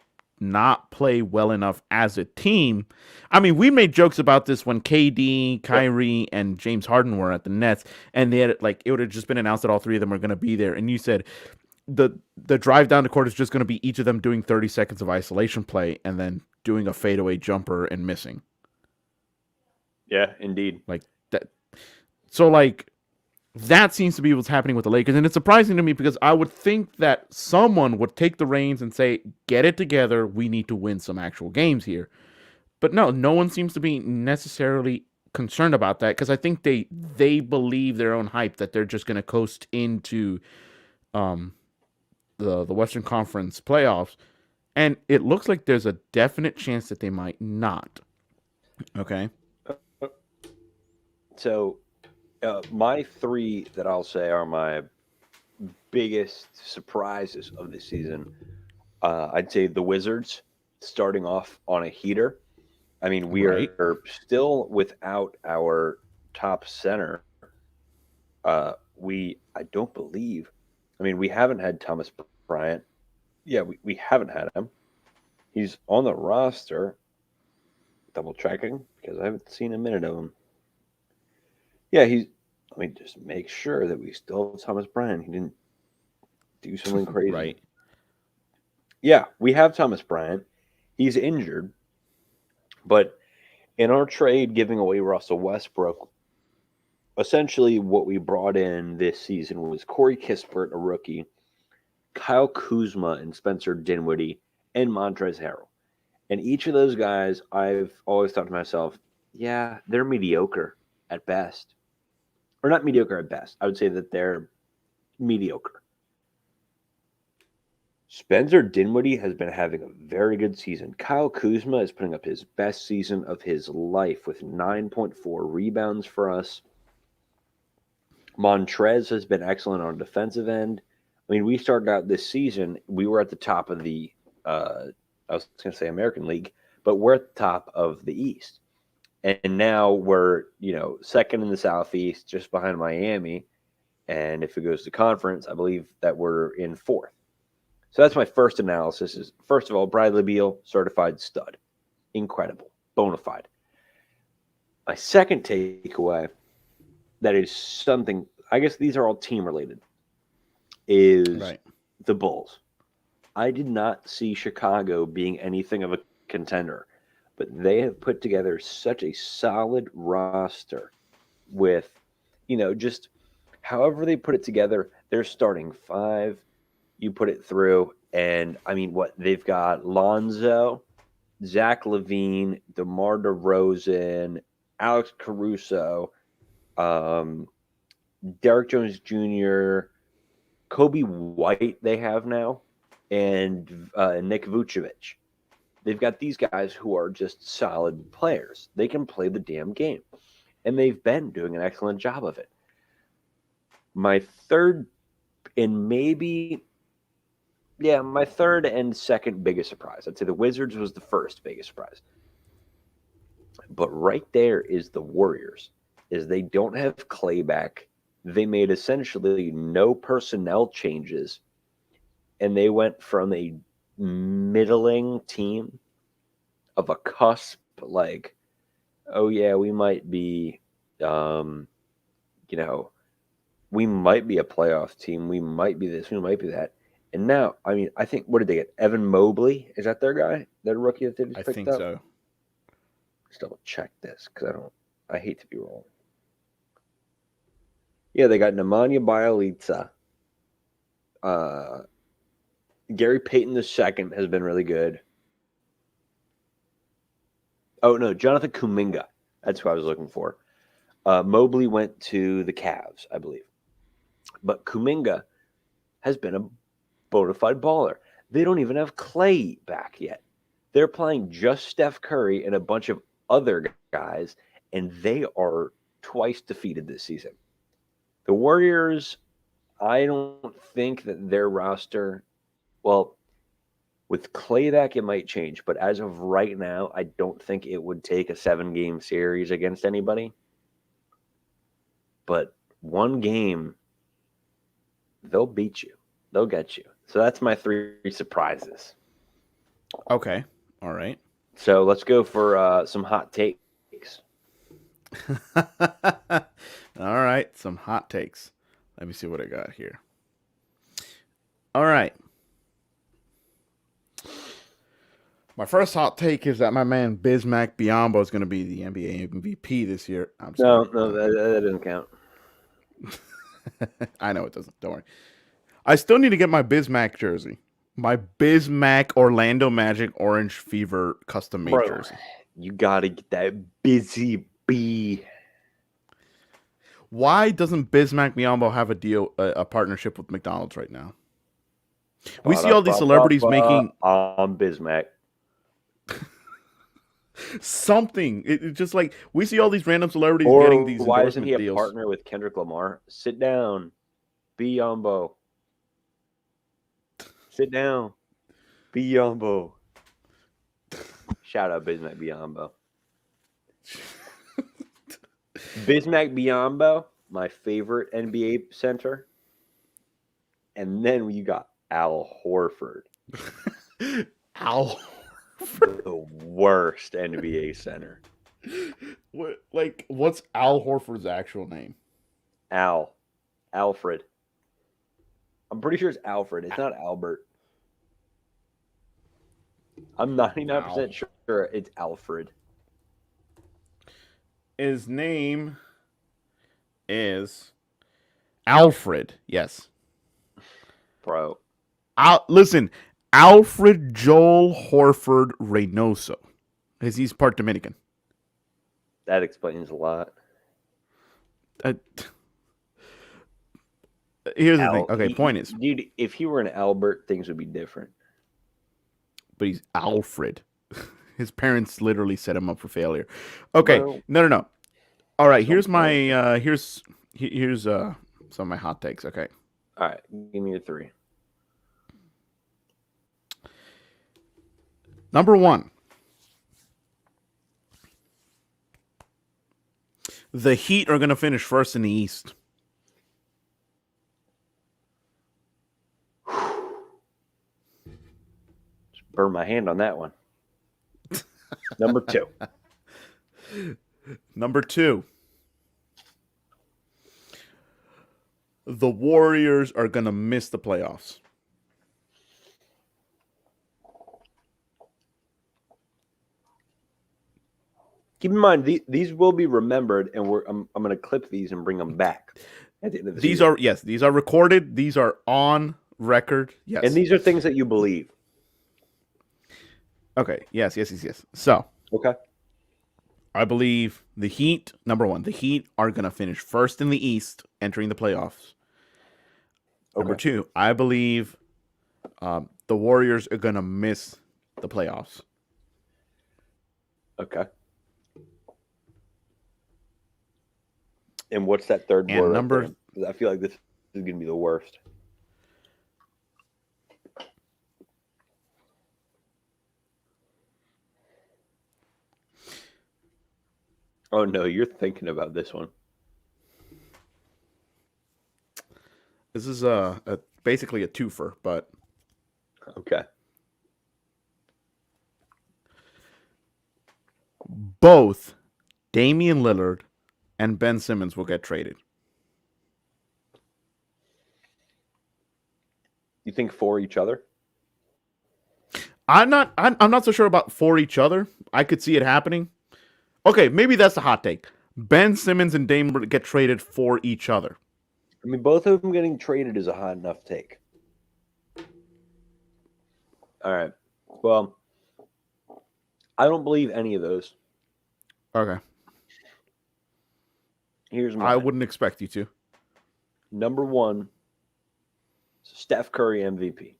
not play well enough as a team. I mean, we made jokes about this when KD, Yep. Kyrie, and James Harden were at the Nets, and they had like it would have just been announced that all three of them are going to be there, and you said the drive down the court is just going to be each of them doing 30 seconds of isolation play and then doing a fadeaway jumper and missing Yeah, indeed. like that. So like that seems to be what's happening with the Lakers. And it's surprising to me because I would think that someone would take the reins and say, get it together. We need to win some actual games here. But no one seems to be necessarily concerned about that because I think they believe their own hype that they're just going to coast into um, the Western Conference playoffs. And it looks like there's a definite chance that they might not. Okay. So, my three that I'll say are my biggest surprises of this season. I'd say the Wizards starting off on a heater. I mean, we Right. are still without our top center. I don't believe. I mean, we haven't had Thomas Bryant. Yeah, we haven't had him. He's on the roster. Double checking because I haven't seen a minute of him. Yeah, he's. Let me just make sure that we still have Thomas Bryant. He didn't do something crazy. Right. Yeah, we have Thomas Bryant. He's injured, but in our trade giving away Russell Westbrook, essentially what we brought in this season was Corey Kispert, a rookie, Kyle Kuzma and Spencer Dinwiddie, and Montrezl Harrell. And each of those guys, I've always thought to myself, yeah, they're mediocre at best. Or not mediocre at best. I would say that they're mediocre. Spencer Dinwiddie has been having a very good season. Kyle Kuzma is putting up his best season of his life with 9.4 rebounds for us. Montrez has been excellent on the defensive end. I mean, we started out this season, we were at the top of the, I was going to say American League, but we're at the top of the East. And now we're, second in the Southeast, just behind Miami. And if it goes to conference, I believe that we're in fourth. So that's my first analysis is, first of all, Bradley Beal, certified stud. Incredible. Bona fide. My second takeaway, that is something, I guess these are all team related, is Right. the Bulls. I did not see Chicago being anything of a contender. but they have put together such a solid roster with, just however they put it together, they're starting five. You put it through, and I mean, what they've got: Lonzo, Zach Levine, DeMar DeRozan, Alex Caruso, um, Derek Jones Jr., Kobe White. They have now, and Nick Vucevic. They've got these guys who are just solid players. They can play the damn game, and they've been doing an excellent job of it. My third and maybe Yeah, my third and second biggest surprise. I'd say the Wizards was the first biggest surprise. But right there is the Warriors. Is they don't have Clay back. They made essentially no personnel changes, and they went from a middling team of a cusp, like, oh yeah, we might be, um, you know, we might be a playoff team. We might be this. We might be that. And now, I mean, I think, what did they get? Evan Mobley, is that their guy? That rookie that they just I picked think up? so. Let's double check this because I hate to be wrong. Yeah, they got Nemanja Bjelica. Gary Payton II has been really good. Oh no, Jonathan Kuminga. That's who I was looking for. Mobley went to the Cavs, I believe. But Kuminga has been a bona fide baller. They don't even have Clay back yet. They're playing just Steph Curry and a bunch of other guys, and they are twice defeated this season. The Warriors, I don't think that their roster, well, with Clay back, it might change, but as of right now, I don't think it would take a 7-game series against anybody. But one game, they'll beat you. They'll get you. So that's my 3 surprises. Okay. All right. So let's go for some hot takes. All right. Some hot takes. Let me see what I got here. All right. My first hot take is that my man Bismack Biyombo is going to be the NBA MVP this year. I'm sorry. No, that doesn't count. I know it doesn't. Don't worry. I still need to get my Bismack jersey. My Bismack Orlando Magic Orange Fever custom made jersey. You got to get that busy bee. Why doesn't Bismack Biyombo have a partnership with McDonald's right now? We see all these celebrities making Bismack. Something. It's just like we see all these random celebrities getting these why endorsement isn't he a deals. partner with Kendrick Lamar? Sit down, Biyombo. Sit down, Biyombo. Shout out Bismack Biyombo. Bismack Biyombo, my favorite NBA center. And then you got Al Horford. Al The worst NBA center. What's Al Horford's actual name? Alfred. I'm pretty sure it's Alfred. It's not Albert. I'm 99% sure it's Alfred. His name is Alfred. Yes. Bro. Listen, Alfred Joel Horford Reynoso. Because he's part Dominican. That explains a lot. Here's the thing. Okay, point is. Dude, if he were an Albert, things would be different. But he's Alfred. His parents literally set him up for failure. Okay, Well, no. All right, here's my here's some of my hot takes. Okay. All right, give me your 3. Number 1. The Heat are going to finish first in the East. Just burn my hand on that one. Number 2. Number 2. The Warriors are going to miss the playoffs. Keep in mind, these will be remembered, and I'm going to clip these and bring them back at the end of the These season. are yes, these are recorded. These are on record. And Yes. these are things that you believe. Okay. Yes. So Okay. I believe the Heat. Number one, the Heat are gonna finish first in the East, entering the playoffs. Number Okay. two, I believe the Warriors are gonna miss the playoffs. Okay. And what's that third boy And right there? number 'Cause I feel like this is going to be the worst. Oh no, you're thinking about this one. this is basically a twofer, but Okay. both Damian Lillard and Ben Simmons will get traded. You think for each other? I'm not so sure about for each other. I could see it happening. Okay, maybe that's a hot take. Ben Simmons and Dame get traded for each other. I mean, both of them getting traded is a hot enough take. All right. Well, I don't believe any of those. Okay. Here's I mine. wouldn't expect you to. Number one, Steph Curry MVP.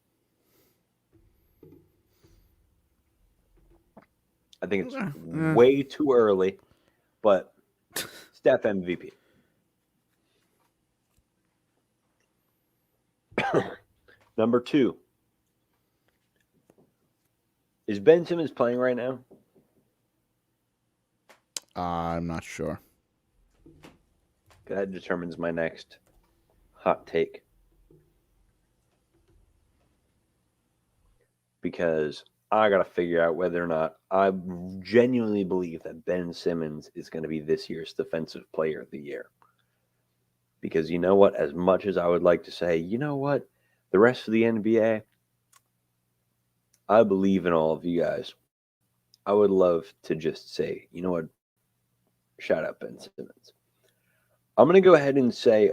I think it's way too early, but Steph MVP. Number two, is Ben Simmons playing right now? I'm not sure. That determines my next hot take. Because I got to figure out whether or not I genuinely believe that Ben Simmons is going to be this year's Defensive Player of the Year. Because you know what? As much as I would like to say, you know what? The rest of the NBA, I believe in all of you guys. I would love to just say, you know what? Shout out Ben Simmons. I'm going to go ahead and say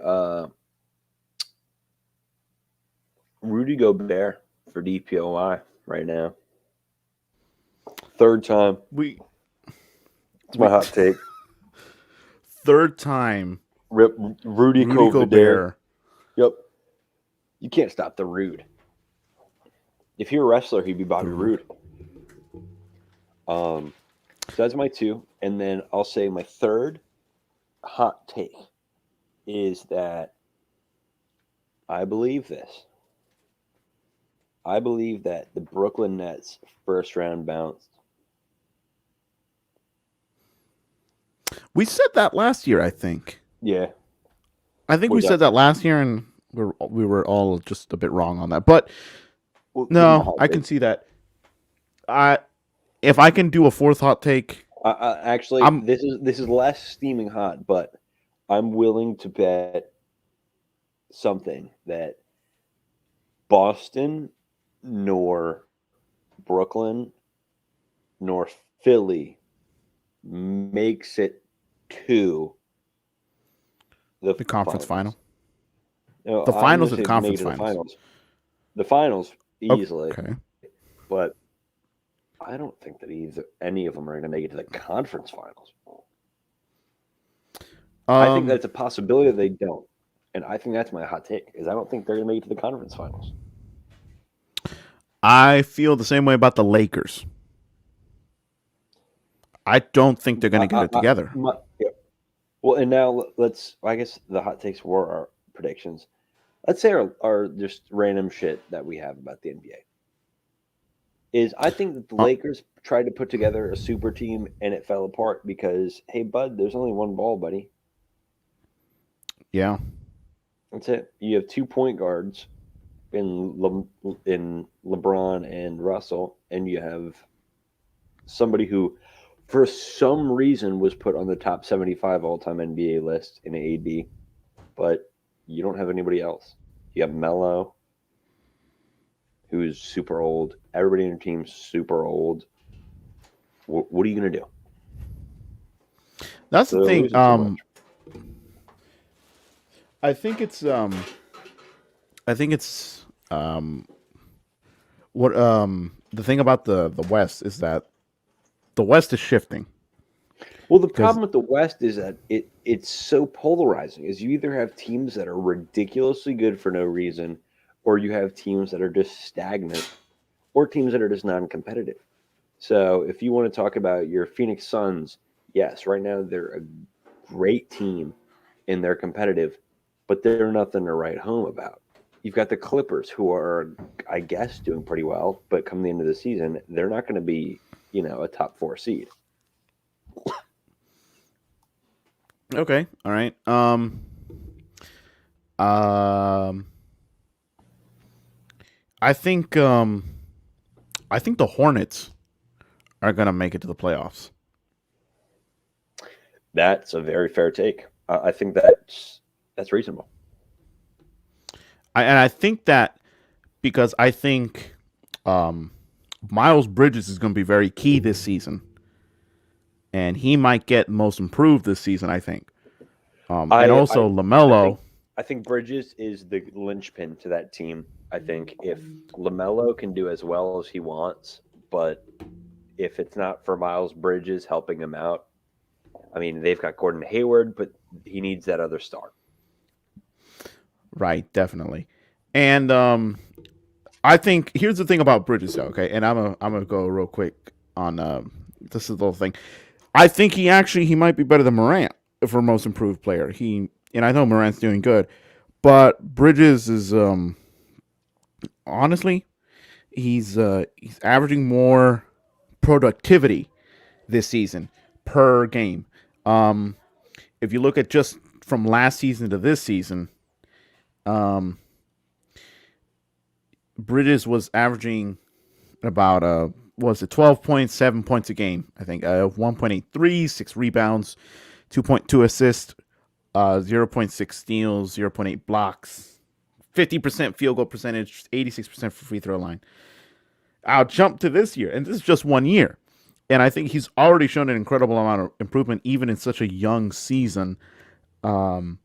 Rudy Gobert for DPOI right now. Third time. It's my hot take. Third time. Rip Rudy Gobert. Yep. You can't stop the Rude. If he were a wrestler, he'd be Bobby Roode. So that's my two. And then I'll say my third hot take is that I believe this. I believe that the Brooklyn Nets first round bounced. We said that last year, I think. Yeah. I think we said that last year, and we were all just a bit wrong on that. But no, I can see that. If I can do a fourth hot take, actually, this is less steaming hot, but I'm willing to bet something that Boston, nor Brooklyn, nor Philly makes it to the conference final. No, the finals or the conference finals? The finals easily. Okay. But I don't think that any of them are going to make it to the conference finals. I think that's a possibility that they don't. And I think that's my hot take, is I don't think they're going to make it to the conference finals. I feel the same way about the Lakers. I don't think they're going to get it together. Yeah. Well, and now I guess the hot takes were our predictions. Let's say our just random shit that we have about the NBA. I think that the Lakers tried to put together a super team and it fell apart because, hey, bud, there's only one ball, buddy. Yeah. That's it. You have 2 point guards in LeBron and Russell, and you have somebody who, for some reason, was put on the top 75 all-time NBA list in AD, but you don't have anybody else. You have Melo, who's super old. Everybody in your team's super old. What are you going to do? That's So the they're thing. losing too much. I think it's I think it's what the thing about the West is that the West is shifting Well, the because problem with the West is that it's so polarizing. Is you either have teams that are ridiculously good for no reason, or you have teams that are just stagnant, or teams that are just non-competitive. So if you want to talk about your Phoenix Suns, yes, right now they're a great team and they're competitive, but they're nothing to write home about. You've got the Clippers who are, I guess, doing pretty well, but come the end of the season, they're not going to be, a top four seed. okay, all right. Um, I think I think the Hornets are gonna make it to the playoffs. That's a very fair take. I think that's reasonable. And I think that because I think um, Miles Bridges is going to be very key this season, and he might get most improved this season. I think, and I I also I think Lamelo. I think Bridges is the linchpin to that team. I think if Lamelo can do as well as he wants, but if it's not for Miles Bridges helping him out, I mean they've got Gordon Hayward, but he needs that other star. Right, definitely. And I think here's the thing about Bridges, though. Okay, and I'm gonna go real quick on this is the little thing. I think he might be better than Morant for most improved player. And I know Morant's doing good, but Bridges is honestly he's averaging more productivity this season per game. Um, if you look at just from last season to this season, um, Bridges was averaging about was it 12.7 points a game, I think. 1.83, 6 rebounds, 2.2 assists, 0.6 steals, 0.8 blocks, 50% field goal percentage, 86% for free throw line. I'll jump to this year, and this is just 1 year. And I think he's already shown an incredible amount of improvement, even in such a young season. Um,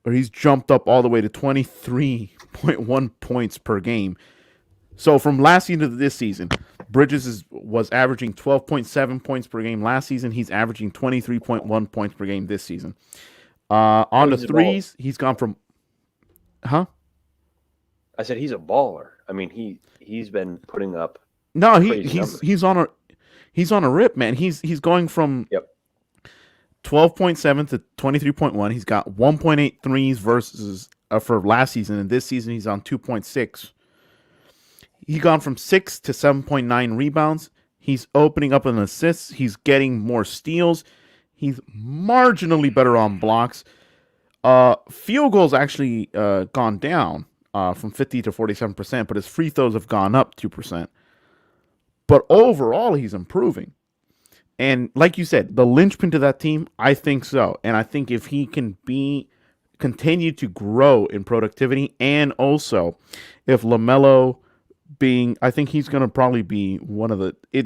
where he's jumped up all the way to 23.1 points per game. So from last season to this season, was averaging 12.7 points per game last season. He's averaging 23.1 points per game this season. On Oh, the he's a baller. threes, he's gone from huh? I said he's a baller. I mean he's been putting up No, crazy numbers. he's on a rip, man. He's going from Yep. 12.7 to 23.1. He's got 1.8 threes versus for last season, and this season he's on 2.6. He's gone from 6 to 7.9 rebounds. He's opening up an assists. He's getting more steals. He's marginally better on blocks. Field goals actually gone down from 50 to 47%, but his free throws have gone up 2%. But overall, he's improving. And like you said, the linchpin to that team, I think so. And I think if he can continue to grow in productivity, and also if LaMelo I think he's going to probably be one of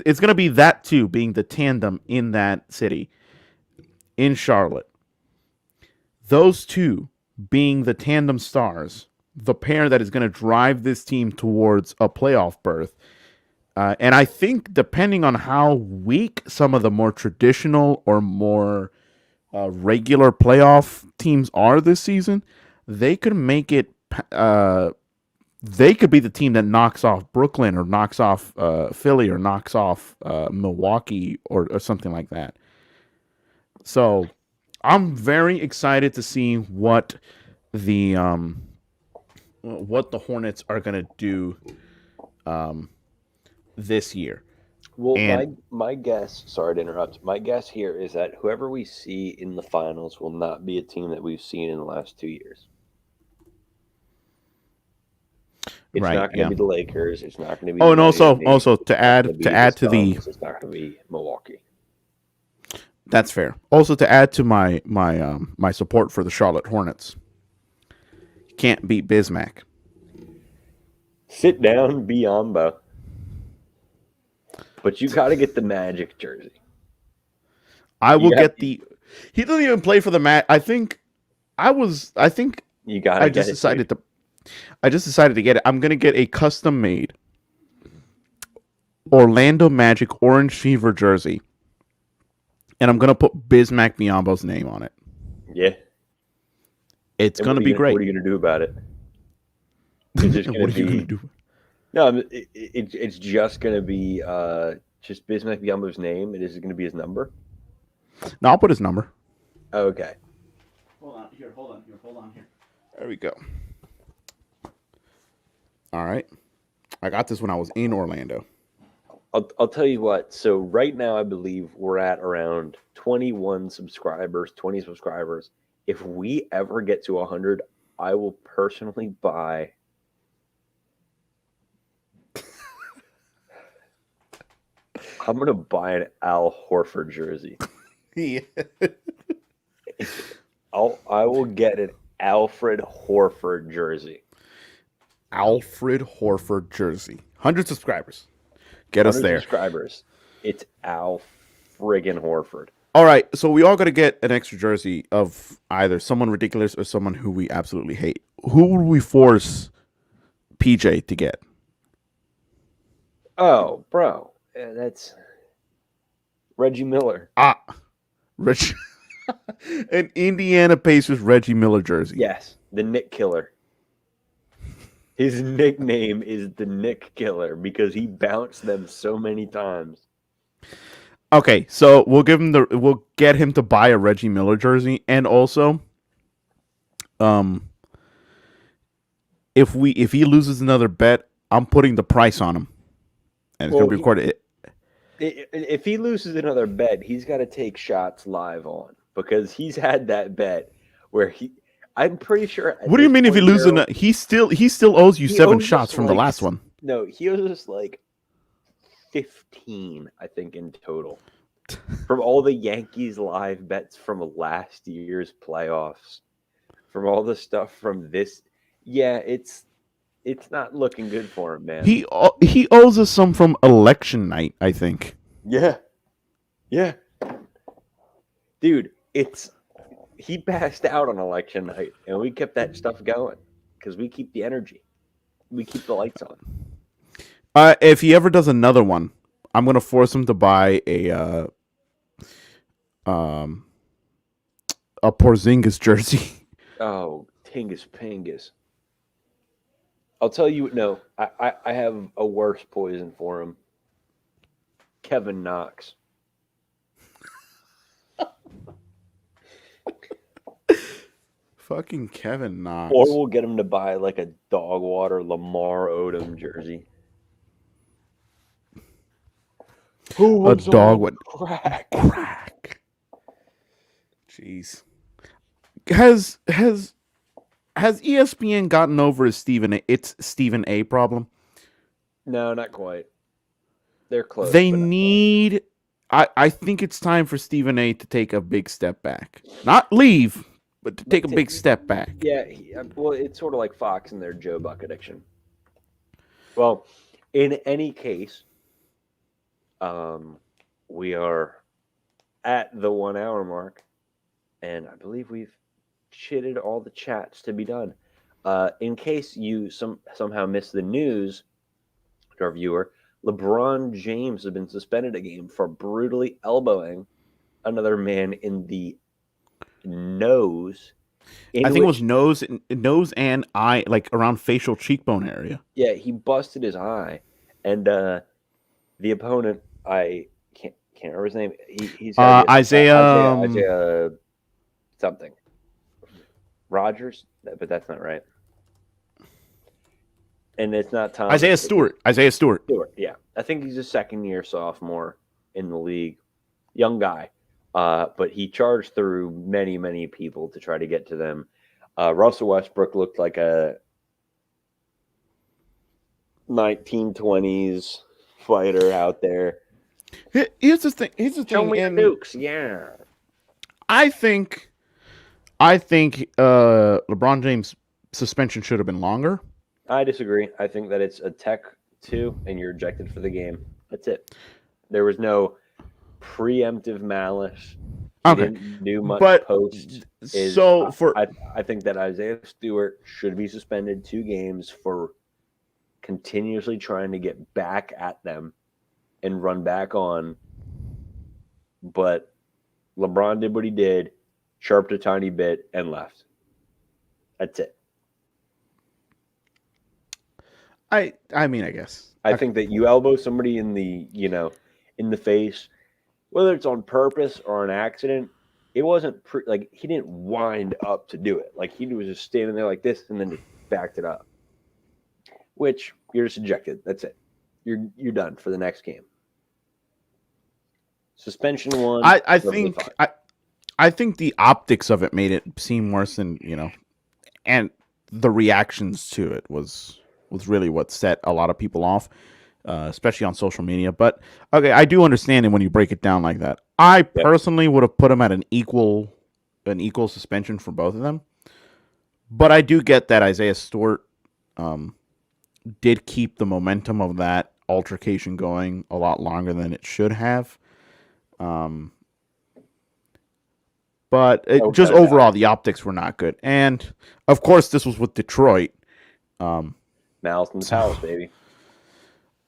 it's going to be that too, being the tandem in that city, in Charlotte. Those two being the tandem stars, the pair that is going to drive this team towards a playoff berth. And I think depending on how weak some of the more traditional or more regular playoff teams are this season, they could make it. They could be the team that knocks off Brooklyn or knocks off Philly or knocks off Milwaukee or something like that. So I'm very excited to see the what the Hornets are going to do um, this year. Well, And my guess, sorry to interrupt. My guess here is that whoever we see in the finals will not be a team that we've seen in the last 2 years. It's right, not going to yeah. be the Lakers. It's not going to be Oh, and Miami. also It's not going to to be the add to the Suns. It's not going to be Milwaukee. that's fair. Also to add to my support for the Charlotte Hornets, you can't beat Bismack. Sit down, Biombo. But you got to get the Magic jersey. I will You have get to, the He doesn't even play for the match. I think You got I to just get it, dude. decided to I just decided to get it. I'm gonna get a custom made Orlando Magic Orange Fever jersey, and I'm gonna put Bismack Biyombo's name on it. Yeah. It's And gonna be what great. are you gonna do about it? It's just gonna What are you gonna be do? no. It's just gonna be just Bismack Biyombo's name. It is gonna be his number. No, I'll put his number. Okay. Hold on here. There we go. All right. I got this when I was in Orlando. I'll tell you what. So right now, I believe we're at around 21 subscribers, 20 subscribers. If we ever get to 100, I will personally buy. I'm gonna buy an Al Horford jersey. Yeah. I will get an Alfred Horford jersey. Alfred Horford jersey. 100 subscribers. Get us 100 there. subscribers. It's Al friggin' Horford. All right. So we all got to get an extra jersey of either someone ridiculous or someone who we absolutely hate. Who would we force PJ to get? Oh, bro, that's Reggie Miller. Ah, Rich. An Indiana Pacers Reggie Miller jersey. Yes, the Nick Killer. His nickname is the Nick Killer because he bounced them so many times. Okay, so we'll get him to buy a Reggie Miller jersey, and also, if he loses another bet, I'm putting the price on him, and it's gonna be recorded. If he loses another bet, he's got to take shots live on because he's had that bet where I'm pretty sure. What do you mean if he loses? He still owes you 7 shots from the last one. No, he owes us like 15, I think, in total. From all the Yankees live bets from last year's playoffs, from all the stuff from this, yeah, it's not looking good for him, man. He owes us some from election night, I think. Yeah, dude, he passed out on election night, and we kept that stuff going because we keep the energy, we keep the lights on. If he ever does another one, I'm gonna force him to buy a Porzingis jersey. Oh, Tingus Pingus. I'll tell you, no, I have a worse poison for him. Kevin Knox. Fucking Kevin Knox. Or we'll get him to buy like a dog water Lamar Odom jersey. Who was a dog with crack? Jeez. Has ESPN gotten over its Stephen A problem? No, not quite. They're close. They need. I think it's time for Stephen A to take a big step back. Not leave, but to take a big step back. Yeah, well, it's sort of like Fox and their Joe Buck addiction. Well, in any case, we are at the 1 hour mark, and I believe we've chitted all the chats to be done. In case you somehow missed the news, to our viewer, LeBron James has been suspended a game for brutally elbowing another man in the nose. I think it was nose and eye, like around facial cheekbone area. Yeah, he busted his eye, and the opponent, I can't remember his name. He's Isaiah something Rogers, but that's not right. And it's not Tom. Isaiah Stewart, yeah. I think he's a second-year sophomore in the league. Young guy. But he charged through many, many people to try to get to them. Russell Westbrook looked like a 1920s fighter out there. Here's the thing. Show me the nukes, yeah. I think LeBron James' suspension should have been longer. I disagree. I think that it's a tech 2 and you're ejected for the game. That's it. There was no preemptive malice. He Okay, didn't do much but post. Is so for I think that Isaiah Stewart should be suspended 2 games for continuously trying to get back at them and run back on. But LeBron did what he did, chirped a tiny bit, and left. That's it. I mean, I guess. I Okay. think that you elbow somebody in the face, whether it's on purpose or an accident. It wasn't like he didn't wind up to do it. Like he was just standing there like this and then just backed it up. Which you're just ejected. That's it. You're done for the next game. Suspension one. I perfectly think fine. I think the optics of it made it seem worse than and the reactions to it was really what set a lot of people off, especially on social media. But okay, I do understand it when you break it down like that. I Yep. personally would have put them at an equal suspension for both of them. But I do get that Isaiah Stewart did keep the momentum of that altercation going a lot longer than it should have. But Oh, just without a doubt. overall, the optics were not good. And of course, this was with Detroit. Malice in the Palace, baby.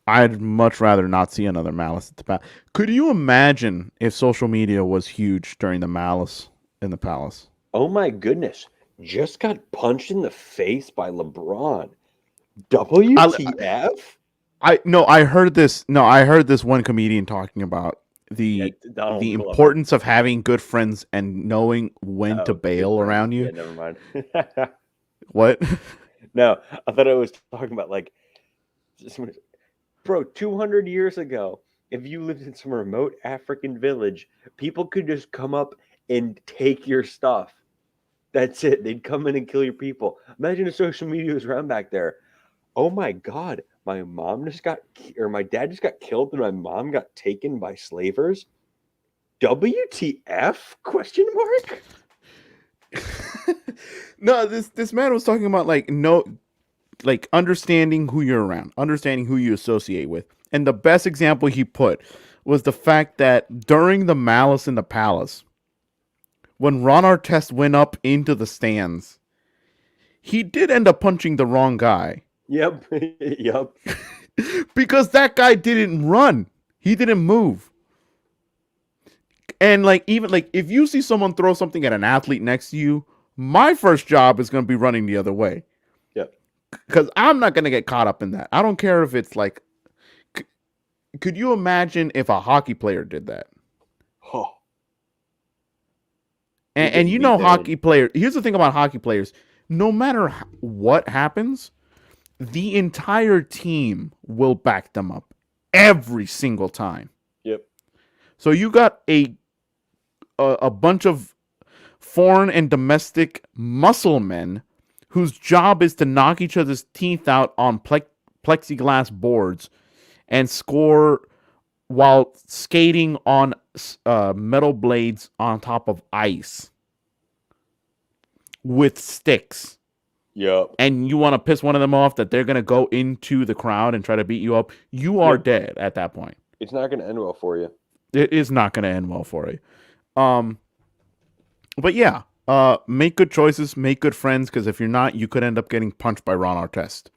I'd much rather not see another Malice at the Palace. Could you imagine if social media was huge during the Malice in the Palace? Oh my goodness. Just got punched in the face by LeBron. WTF? I heard this. No, I heard this one comedian talking about the Donald Glover. importance of having good friends and knowing when to good bail friend. around you. Yeah, never mind. What? No, I thought I was talking about like, bro, 200 years ago, if you lived in some remote African village, people could just come up and take your stuff. That's it. They'd come in and kill your people. Imagine if social media was around back there. Oh my God, my dad just got killed and my mom got taken by slavers. WTF? Question mark? No, this man was talking about like understanding who you're around, understanding who you associate with. And the best example he put was the fact that during the Malice in the Palace, when Ron Artest went up into the stands, he did end up punching the wrong guy. Yep. Yep. Because that guy didn't run. He didn't move. And even if you see someone throw something at an athlete next to you, my first job is going to be running the other way. Yep. Because I'm not going to get caught up in that. I don't care if it's like, could you imagine if a hockey player did that? Oh. And you know, hockey player. Here's the thing about hockey players: no matter what happens, the entire team will back them up every single time. Yep. So you got a bunch of foreign and domestic muscle men whose job is to knock each other's teeth out on plexiglass boards and score while skating on metal blades on top of ice with sticks. Yep. And you want to piss one of them off that they're going to go into the crowd and try to beat you up, you are dead at that point. It's not going to end well for you. It is not going to end well for you. But yeah, make good choices, make good friends, because if you're not, you could end up getting punched by Ron Artest.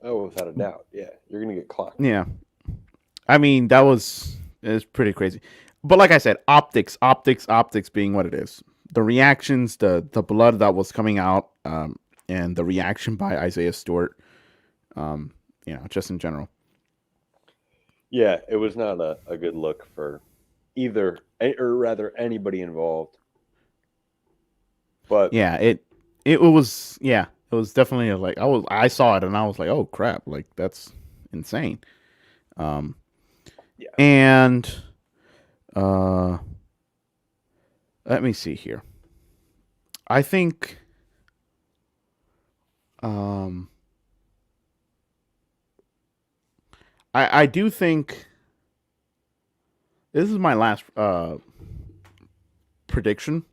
Oh, without a doubt. Yeah, you're going to get clocked. Yeah. I mean, it's pretty crazy. But like I said, optics being what it is. The reactions, the blood that was coming out, and the reaction by Isaiah Stewart, just in general. Yeah, it was not a good look for either, or rather anybody involved. But yeah, it was definitely like I saw it and I was like, oh crap, like that's insane. Yeah. And let me see here. I think I do think this is my last prediction.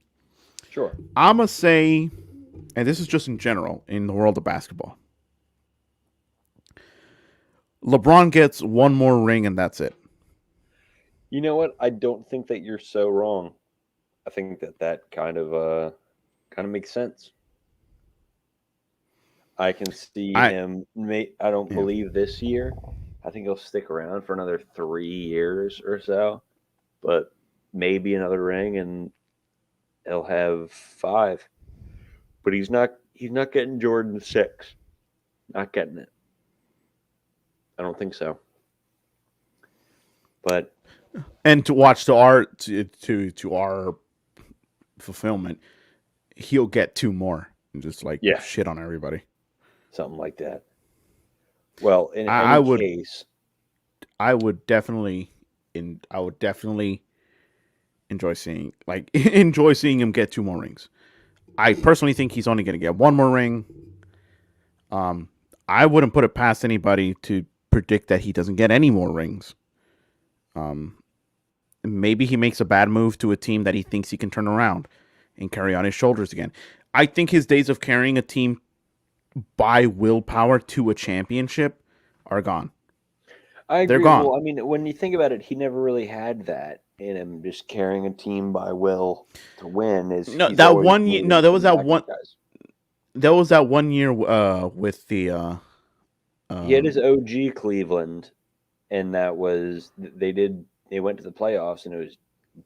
Sure. I'm going to say, and this is just in general in the world of basketball, LeBron gets one more ring and that's it. You know what? I don't think that you're so wrong. I think that kind of makes sense. I can see I him. I don't yeah. believe this year. I think he'll stick around for another 3 years or so, but maybe another ring, and he'll have five. But he's not. He's not getting Jordan 6. Not getting it. I don't think so. But And to watch to our to our fulfillment, he'll get two more and just like yeah, shit on everybody. something like that. Well, in I any would case, I would definitely I would definitely enjoy seeing enjoy seeing him get two more rings. I personally think he's only going to get one more ring. Um, I wouldn't put it past anybody to predict that he doesn't get any more rings. Um, Maybe he makes a bad move to a team that he thinks he can turn around and carry on his shoulders again. I think his days of carrying a team by willpower to a championship are gone. I They're agree. gone. Well, I mean, when you think about it, he never really had that in him. Just carrying a team by will to win is No, he's that always one year. No, needed some backup guys. There was that one year with the He had his um, OG Cleveland, and they went to the playoffs, and it was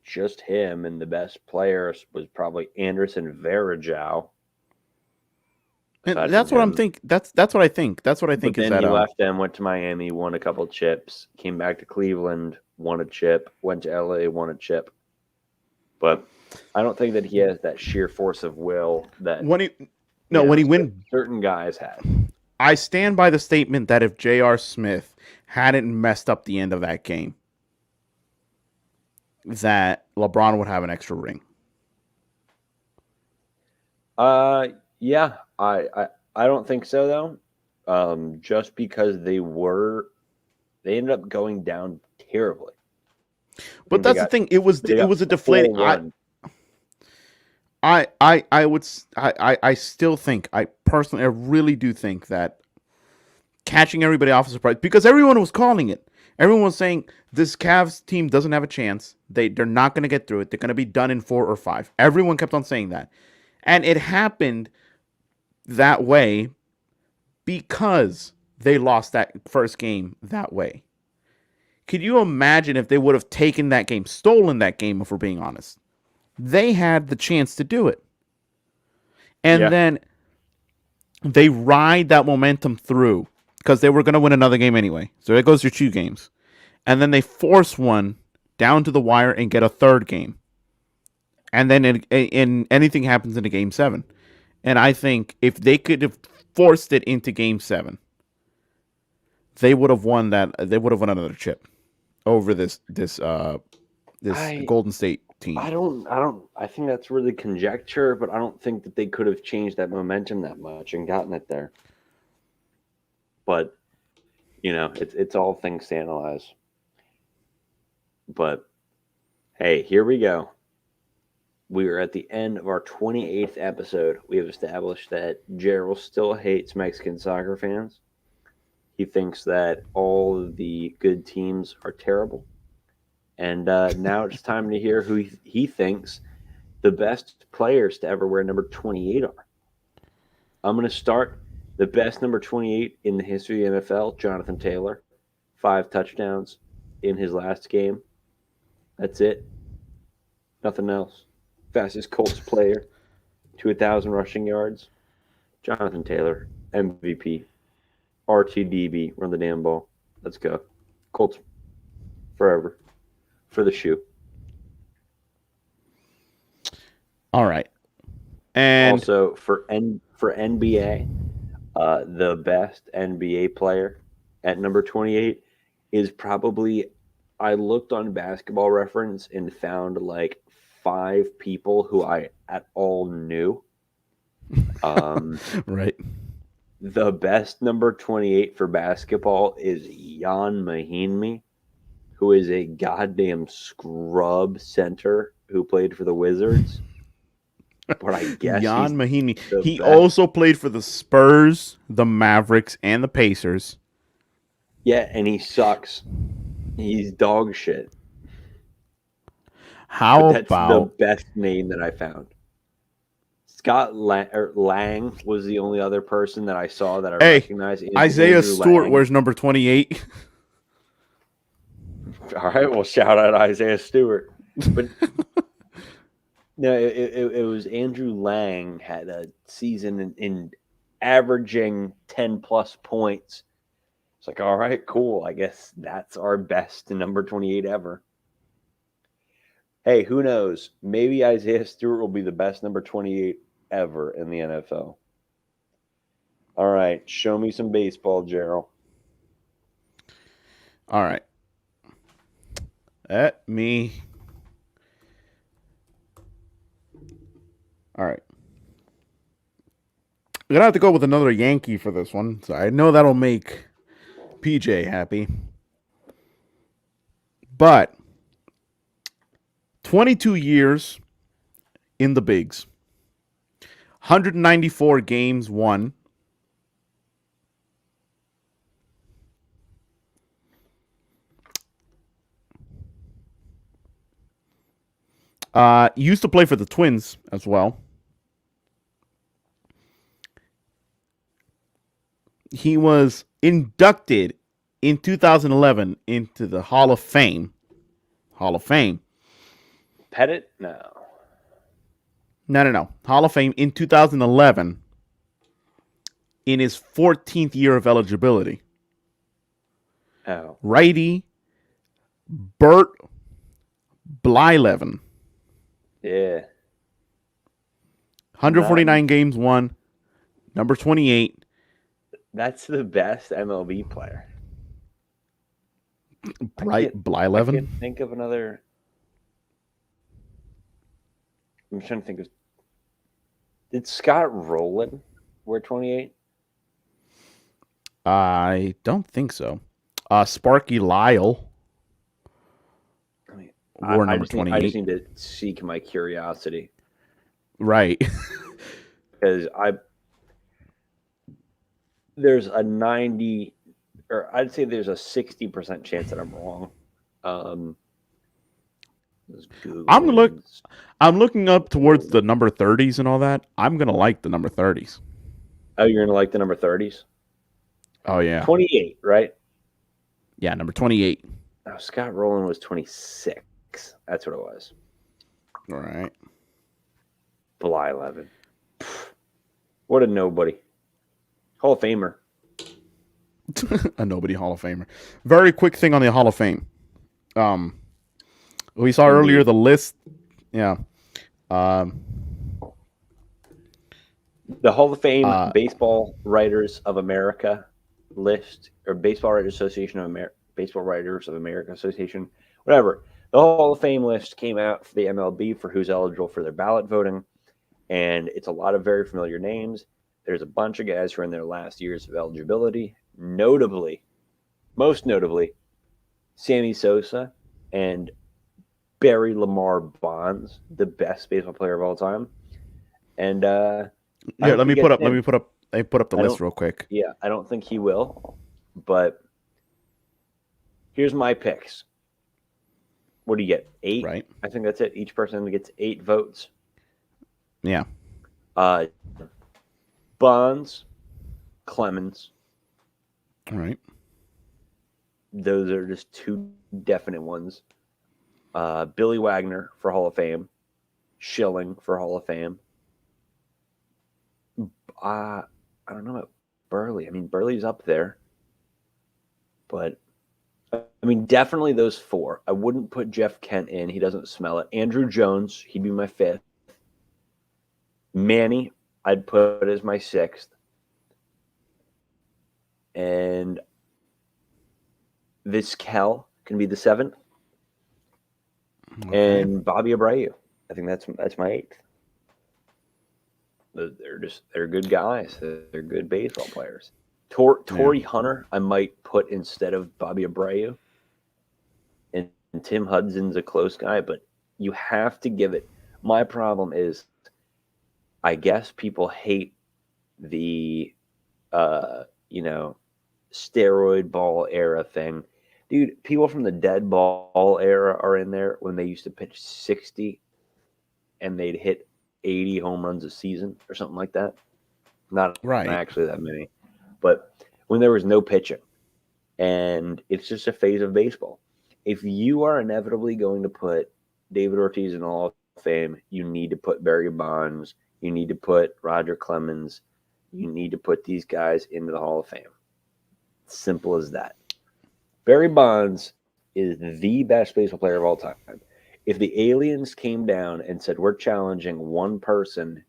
just him, and the best player was probably Anderson Varejao. and Aside from that's what I'm him, think. That's what I think. That's what I but think is then that he left them, went to Miami, won a couple chips, came back to Cleveland, won a chip, went to LA, won a chip. But I don't think that he has that sheer force of will that when he no when he win. certain guys have. I stand by the statement that if J.R. Smith hadn't messed up the end of that game, that LeBron would have an extra ring. Uh, yeah, I don't think so though. Just because they ended up going down terribly. I But think they that's the got thing. they It got was a deflating. 4-1. I would I still think I personally I really do think that catching everybody off a surprise because everyone was calling it. Everyone was saying this Cavs team doesn't have a chance. They're not going to get through it. They're going to be done in 4 or 5. Everyone kept on saying that, and it happened that way because they lost that first game that way. Could you imagine if they would have taken that game, stolen that game? If we're being honest, they had the chance to do it, and Yeah, then they ride that momentum through because they were going to win another game anyway. So there goes your 2 games. And then they force one down to the wire and get a third game. And then in anything happens in a game 7. And I think if they could have forced it into game 7, they would have won that. They would have won another chip over this I Golden State team. I think that's really conjecture, but I don't think that they could have changed that momentum that much and gotten it there. But it's all things to analyze. But hey, here we go. We are at the end of our 28th episode. We have established that Gerald still hates Mexican soccer fans. He thinks that all of the good teams are terrible. And now it's time to hear who he thinks the best players to ever wear number 28 are. I'm going to start. The best number 28 in the history of the NFL, Jonathan Taylor. 5 touchdowns in his last game. That's it. Nothing else. Fastest Colts player to 1,000 rushing yards. Jonathan Taylor, MVP. RTDB, run the damn ball. Let's go. Colts forever. For the shoe. All right. And also for NBA, the best NBA player at number 28 is probably, I looked on Basketball Reference and found like 5 people who I at all knew. right. The best number 28 for basketball is Jan Mahinmi, who is a goddamn scrub center who played for the Wizards. But I guess he's Jan Mahinmi. the He best. also played for the Spurs, the Mavericks, and the Pacers. Yeah, and he sucks. He's dog shit. How but that's the about best name that I found. Lang was the only other person that I saw that I hey recognized. Isaiah Andrew Stewart Lang. wears number 28? All right, well, shout out Isaiah Stewart. But no, it was Andrew Lang had a season in averaging 10 plus points. It's like, all right, cool. I guess that's our best number 28 ever. Hey, who knows? Maybe Isaiah Stewart will be the best number 28 ever in the NFL. All right, show me some baseball, Gerald. All right. Let me. All right. I'm gonna have to go with another Yankee for this one. So I know that'll make PJ happy. But 22 years in the bigs, 194 games won. Used to play for the Twins as well. He was inducted in 2011 into the Hall of Fame. Hall of Fame. Pettit? No. No. Hall of Fame in 2011 in his 14th year of eligibility. Oh. Righty Bert Blyleven. Yeah. 149 games won. Number 28. That's the best MLB player. I Blyleven. can't think of another. I'm trying to think of. Did Scott Rowland wear 28? I don't think so. Sparky Lyle I mean, wore number I just 28. need to seek my curiosity Right. because there's a 90, or I'd say there's a 60% chance that I'm wrong. I'm looking up towards the number 30s and all that. I'm gonna like the number 30s. Oh, you're gonna like the number 30s? Oh yeah. 28, right? Yeah, number 28. Oh, Scott Rowland was 26. That's what it was. All right. Blyleven. What a nobody. Hall of Famer. A nobody Hall of Famer. Very quick thing on the Hall of Fame. We saw Indeed. earlier the list. Yeah. The Hall of Fame Baseball Writers of America list, or Baseball Writers Association of Baseball Writers of America Association, whatever. The Hall of Fame list came out for the MLB for who's eligible for their ballot voting, and it's a lot of very familiar names. There's a bunch of guys who are in their last years of eligibility, most notably, Sammy Sosa and Barry Lamar Bonds, the best baseball player of all time. And let me put up the list real quick. Yeah, I don't think he will, but here's my picks. What do you get? 8? Right. I think that's it. Each person gets 8 votes. Yeah. Bonds, Clemens. All right. Those are just 2 definite ones. Billy Wagner for Hall of Fame. Schilling for Hall of Fame. I don't know about Burley. I mean, Burley's up there. But, I mean, definitely those 4. I wouldn't put Jeff Kent in. He doesn't smell it. Andrew Jones, he'd be my 5th. Manny, I'd put as my 6th. And Vizquel can be the 7th. Okay. And Bobby Abreu. I think that's my 8th. They're good guys. They're good baseball players. Torrey Hunter, I might put instead of Bobby Abreu. And Tim Hudson's a close guy, but you have to give it. My problem is, I guess people hate the, steroid ball era thing. Dude, people from the dead ball era are in there when they used to pitch 60 and they'd hit 80 home runs a season or something like that. Not Right. actually that many, but when there was no pitching, and it's just a phase of baseball. If you are inevitably going to put David Ortiz in the Hall of Fame, you need to put Barry Bonds, you need to put Roger Clemens, you need to put these guys into the Hall of Fame. Simple as that. Barry Bonds is the best baseball player of all time. If the aliens came down and said, we're challenging one person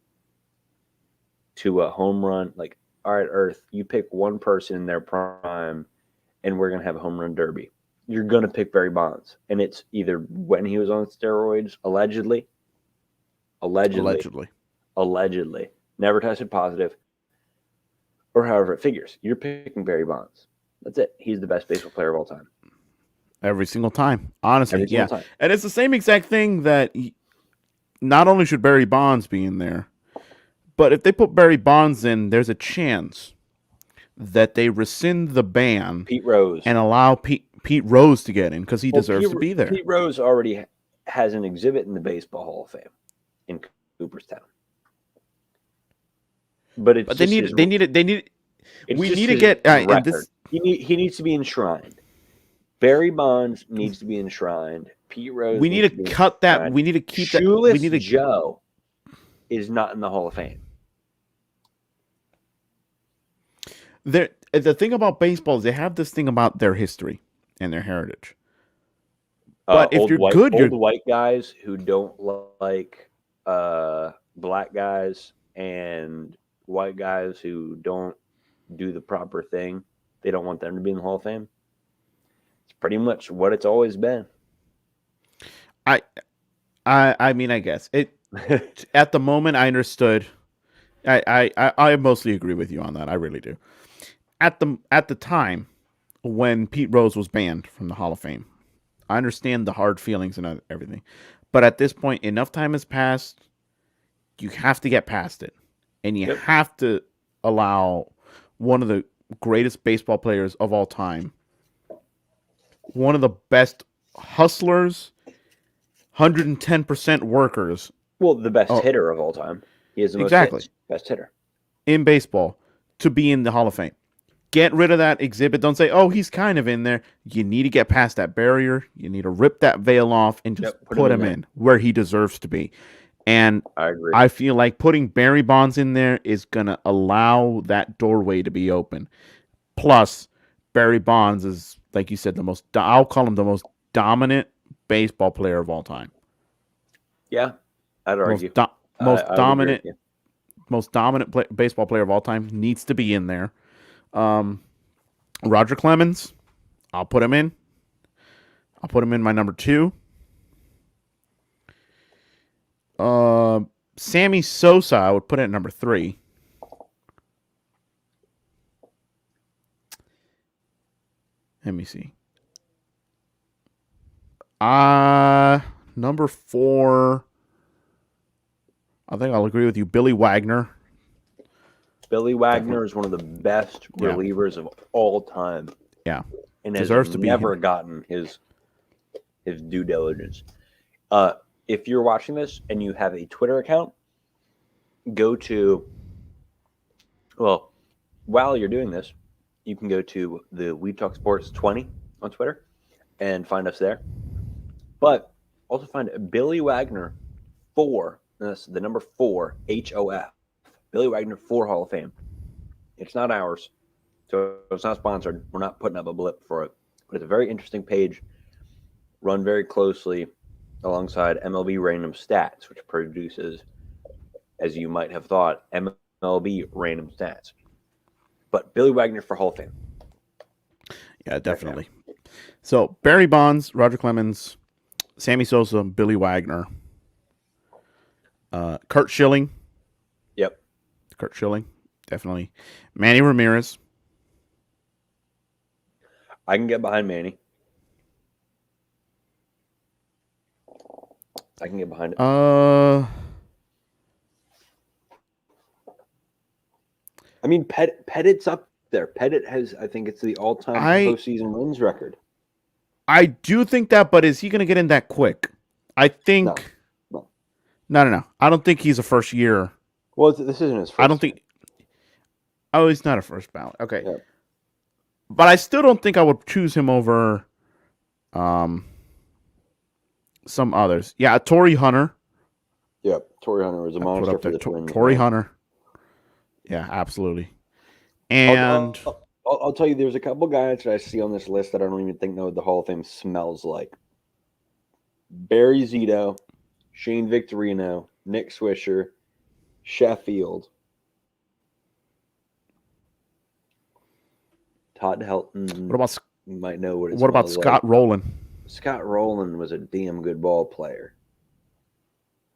to a home run, like, all right, Earth, you pick one person in their prime and we're going to have a home run derby, you're going to pick Barry Bonds. And it's either when he was on steroids, allegedly, Allegedly. allegedly, never tested positive, or however it figures. You're picking Barry Bonds. That's it. He's the best baseball player of all time. Every single time. Honestly, Every single yeah. time. And it's the same exact thing that not only should Barry Bonds be in there, but if they put Barry Bonds in, there's a chance that they rescind the ban Pete Rose. and allow Pete Rose to get in because he deserves to be there. Pete Rose already has an exhibit in the Baseball Hall of Fame in Cooperstown. But it's But they need we need to get and this. He needs to be enshrined. Barry Bonds needs to be enshrined. Pete Rose. We need to cut that. Enshrined. We need to keep that. Shoeless We need to. Joe is not in the Hall of Fame. The thing about baseball is they have this thing about their history and their heritage. But if you're good, old white guys who don't like black guys and white guys who don't do the proper thing, they don't want them to be in the Hall of Fame. It's pretty much what it's always been. I mean, I guess it. At the moment, I understood. I mostly agree with you on that. I really do. At the time when Pete Rose was banned from the Hall of Fame, I understand the hard feelings and everything, but at this point, enough time has passed. You have to get past it, and you have to allow one of the greatest baseball players of all time, one of the best hustlers, 110% workers. Well, the best hitter of all time. He is the most hits, best hitter in baseball to be in the Hall of Fame. Get rid of that exhibit. Don't say, oh, he's kind of in there. You need to get past that barrier. You need to rip that veil off and just put him in where he deserves to be. And I agree. I feel like putting Barry Bonds in there is going to allow that doorway to be open. Plus, Barry Bonds is, like you said, I'll call him the most dominant baseball player of all time. Yeah, I'd argue. Most dominant baseball player of all time needs to be in there. Roger Clemens, I'll put him in. I'll put him in my number 2. Sammy Sosa, I would put it at number 3. Let me see. Number 4. I think I'll agree with you. Billy Wagner. Billy Wagner is one of the best relievers of all time. Yeah. And deserves to never gotten his due diligence. If you're watching this and you have a Twitter account, go to, well, while you're doing this, you can go to the We Talk Sports 20 on Twitter and find us there. But also find Billy Wagner 4, that's the number 4, HOF. Billy Wagner 4 Hall of Fame. It's not ours, so it's not sponsored. We're not putting up a blip for it. But it's a very interesting page, run very closely alongside MLB Random Stats, which produces, as you might have thought, MLB Random Stats. But Billy Wagner for Hall of Fame. Yeah, definitely. So Barry Bonds, Roger Clemens, Sammy Sosa, Billy Wagner, Curt Schilling. Yep. Curt Schilling, definitely. Manny Ramirez. I can get behind Manny. I can get behind it. I mean, Pettit's up there. Pettit has, I think it's the all-time postseason wins record. I do think that, but is he going to get in that quick? I No, think no. no. I don't think he's a first year. Well, this isn't his I don't first year. think. Oh, he's not a first ballot. Okay, Yeah, but I still don't think I would choose him over um some others. Yeah, Torrey Hunter. yeah. Torrey Hunter was a I put monster up for there. the Twins, Torrey man. Hunter. Yeah, absolutely. I'll, And I'll, I'll tell you, there's a couple guys that I see on this list that I don't even think know what the Hall of Fame smells like. Barry Zito, Shane Victorino, Nick Swisher, Sheffield, Todd Helton. You might know what it what about smells like. Scott Rowland? Scott Rowland was a damn good ball player.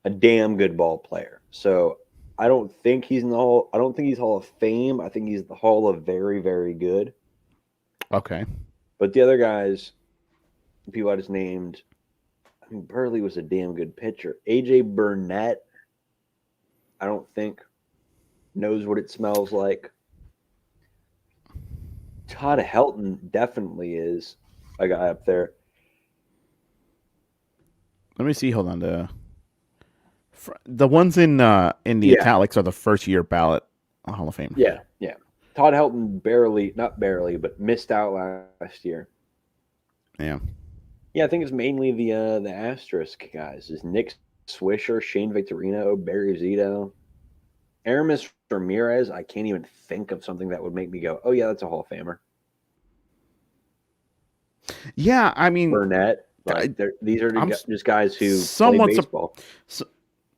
A damn good ball player. So I don't think he's in the Hall. I don't think he's Hall of Fame. I think he's the Hall of very, very good. Okay. But the other guys, people I just named, I mean, Burley was a damn good pitcher. AJ Burnett, I don't think knows what it smells like. Todd Helton definitely is a guy up there. Let me see. Hold on. The ones in the italics are the first year ballot Hall of Fame. Yeah. Todd Helton not barely, but missed out last year. Yeah. Yeah, I think it's mainly the asterisk guys. Is Nick Swisher, Shane Victorino, Barry Zito, Aramis Ramirez. I can't even think of something that would make me go, "Oh yeah, that's a Hall of Famer." Yeah, I mean Burnett. These are just guys who play baseball.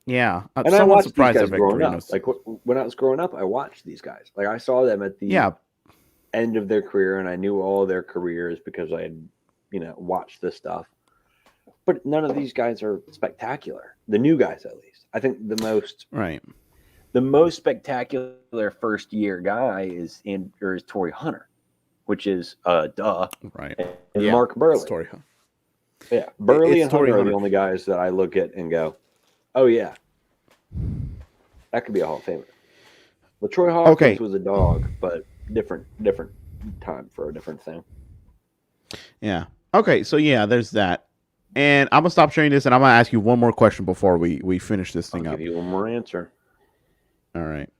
Yeah, and I watched these guys growing up. Like when I was growing up, I watched these guys. Like I saw them at the end of their career, and I knew all their careers because I had, watched this stuff. But none of these guys are spectacular. The new guys, at least. I think the most spectacular first year guy is Torrey Hunter, which is duh. Right. And Mark Burley. Torrey Hunter. Yeah, Burley and Hunter are the only guys that I look at and go, "Oh yeah, that could be a Hall of Famer." LaTroy Hawkins was a dog, but different time for a different thing. Yeah. Okay, so yeah, there's that. And I'm gonna stop sharing this, and I'm gonna ask you one more question before we finish this thing up. I'll give you one more answer. All right.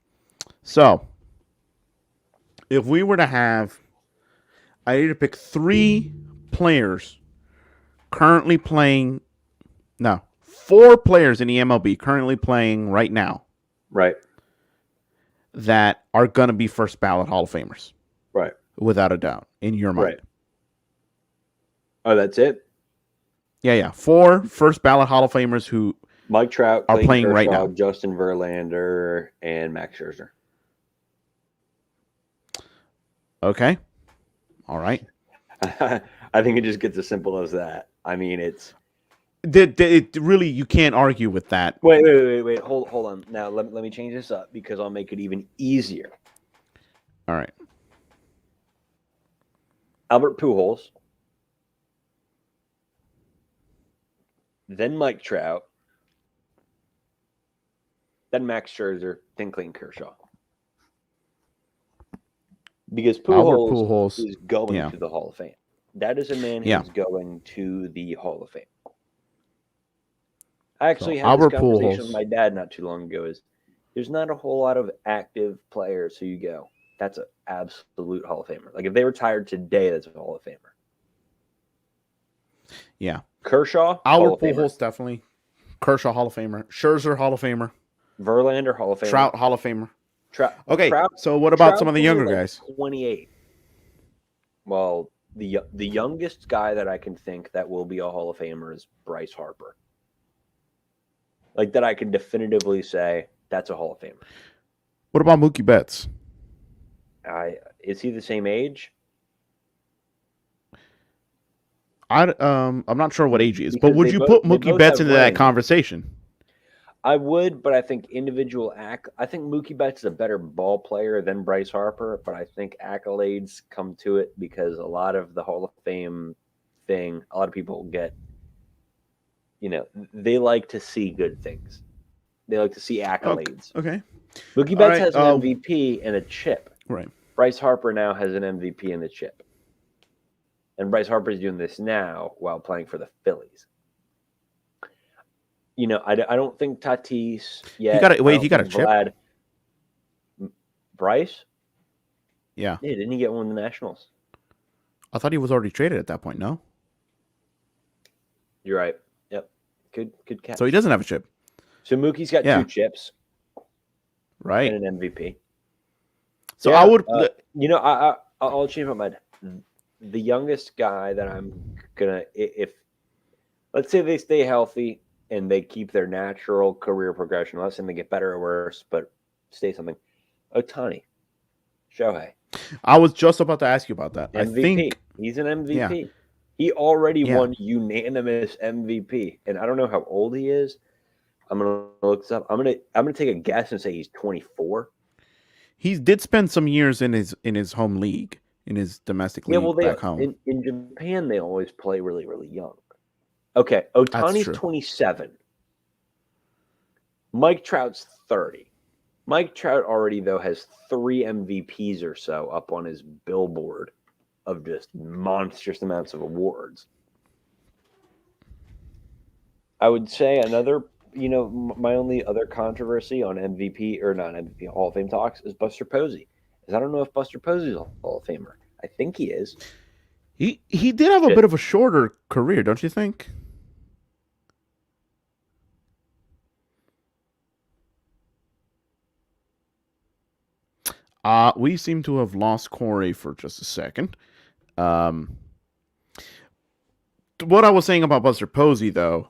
So, if we were to have, I need to pick 3 players currently playing. No, 4 players in the MLB currently playing right now. Right. That are gonna be first ballot Hall of Famers. Right. Without a doubt, in your mind. Right. Oh, that's it? Yeah. 4 first ballot Hall of Famers who Mike Trout are playing Kershaw, right now. Justin Verlander and Max Scherzer. Okay. All right. I think it just gets as simple as that. I mean, it really, you can't argue with that. Wait. Hold on. Now, let me change this up because I'll make it even easier. All right. Albert Pujols. Then Mike Trout. Then Max Scherzer. Then Clayton Kershaw. Because Pujols is going to the Hall of Fame. That is a man who's going to the Hall of Fame. I actually had this conversation with my dad not too long ago. There's not a whole lot of active players who you go, that's an absolute Hall of Famer. Like if they retired today, that's a Hall of Famer. Yeah. Kershaw, Albert Pujols, definitely. Kershaw, Hall of Famer. Scherzer, Hall of Famer. Verlander, Hall of Famer. Trout, Hall of Famer. Okay, so what about some of the younger guys? 28. Well, the youngest guy that I can think that will be a Hall of Famer is Bryce Harper. Like that I can definitively say that's a Hall of Famer. What about Mookie Betts? Is he the same age? I'm not sure what age he is, but would you put Mookie Betts into that conversation? I would, but I think I think Mookie Betts is a better ball player than Bryce Harper, but I think accolades come to it because a lot of the Hall of Fame thing, a lot of people get, they like to see good things. They like to see accolades. Okay. Mookie Betts has an MVP and a chip. Right. Bryce Harper now has an MVP and a chip. And Bryce Harper's doing this now while playing for the Phillies. I don't think Tatis yet. He got I wait. don't He got a think chip. Vlad. Bryce? Yeah. Yeah, didn't he get one in the Nationals? I thought he was already traded at that point. No. You're right. Yep. Good catch. So he doesn't have a chip. So Mookie's got Yeah. 2 chips Right. and an MVP. So yeah, I would. I'll change my mind. The youngest guy that I'm gonna, if let's say they stay healthy and they keep their natural career progression, I'm not saying they get better or worse, but stay something. Otani, Shohei, I was just about to ask you about that. MVP. I think He's an MVP. Yeah. He already Yeah. won unanimous MVP, and I don't know how old he is. I'm gonna look this up. I'm gonna take a guess and say he's 24. he did spend some years in his home league, in his domestic league back home. In Japan they always play really, really young. Okay, That's Otani's true. 27. Mike Trout's 30. Mike Trout already, though, has 3 MVPs or so up on his billboard of just monstrous amounts of awards. I would say another, my only other controversy on MVP, or not MVP, Hall of Fame talks is Buster Posey. Because I don't know if Buster Posey's a Hall of Famer. I think he is. He did have a bit of a shorter career, don't you think? We seem to have lost Corey for just a second. What I was saying about Buster Posey, though,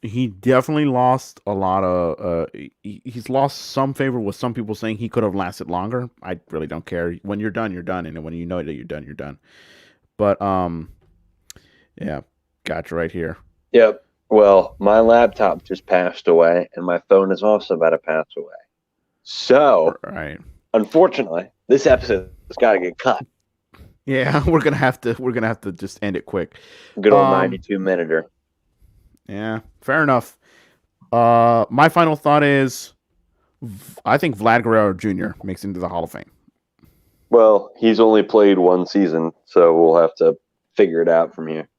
he definitely lost a lot of. He's lost some favor with some people saying he could have lasted longer. I really don't care. When you're done, you're done, and when you know that you're done, you're done. But yeah, gotcha right here. Yep. Well, my laptop just passed away, and my phone is also about to pass away. So, right. Unfortunately, this episode has got to get cut. Yeah, we're gonna have to just end it quick. Good old 92-minuter. Yeah, fair enough. My final thought is, I think Vlad Guerrero Jr. makes it into the Hall of Fame. Well, he's only played 1 season, so we'll have to figure it out from here.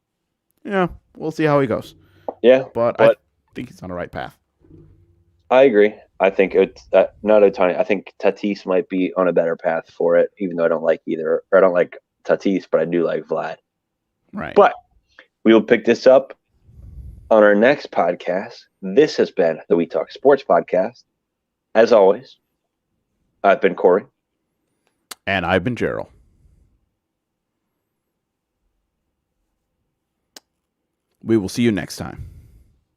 Yeah, we'll see how he goes. Yeah, but I think he's on the right path. I agree. I think it's not Otani. I think Tatis might be on a better path for it, even though I don't like either. Or I don't like Tatis, but I do like Vlad. Right. But we will pick this up on our next podcast. This has been the We Talk Sports Podcast. As always, I've been Corey. And I've been Gerald. We will see you next time.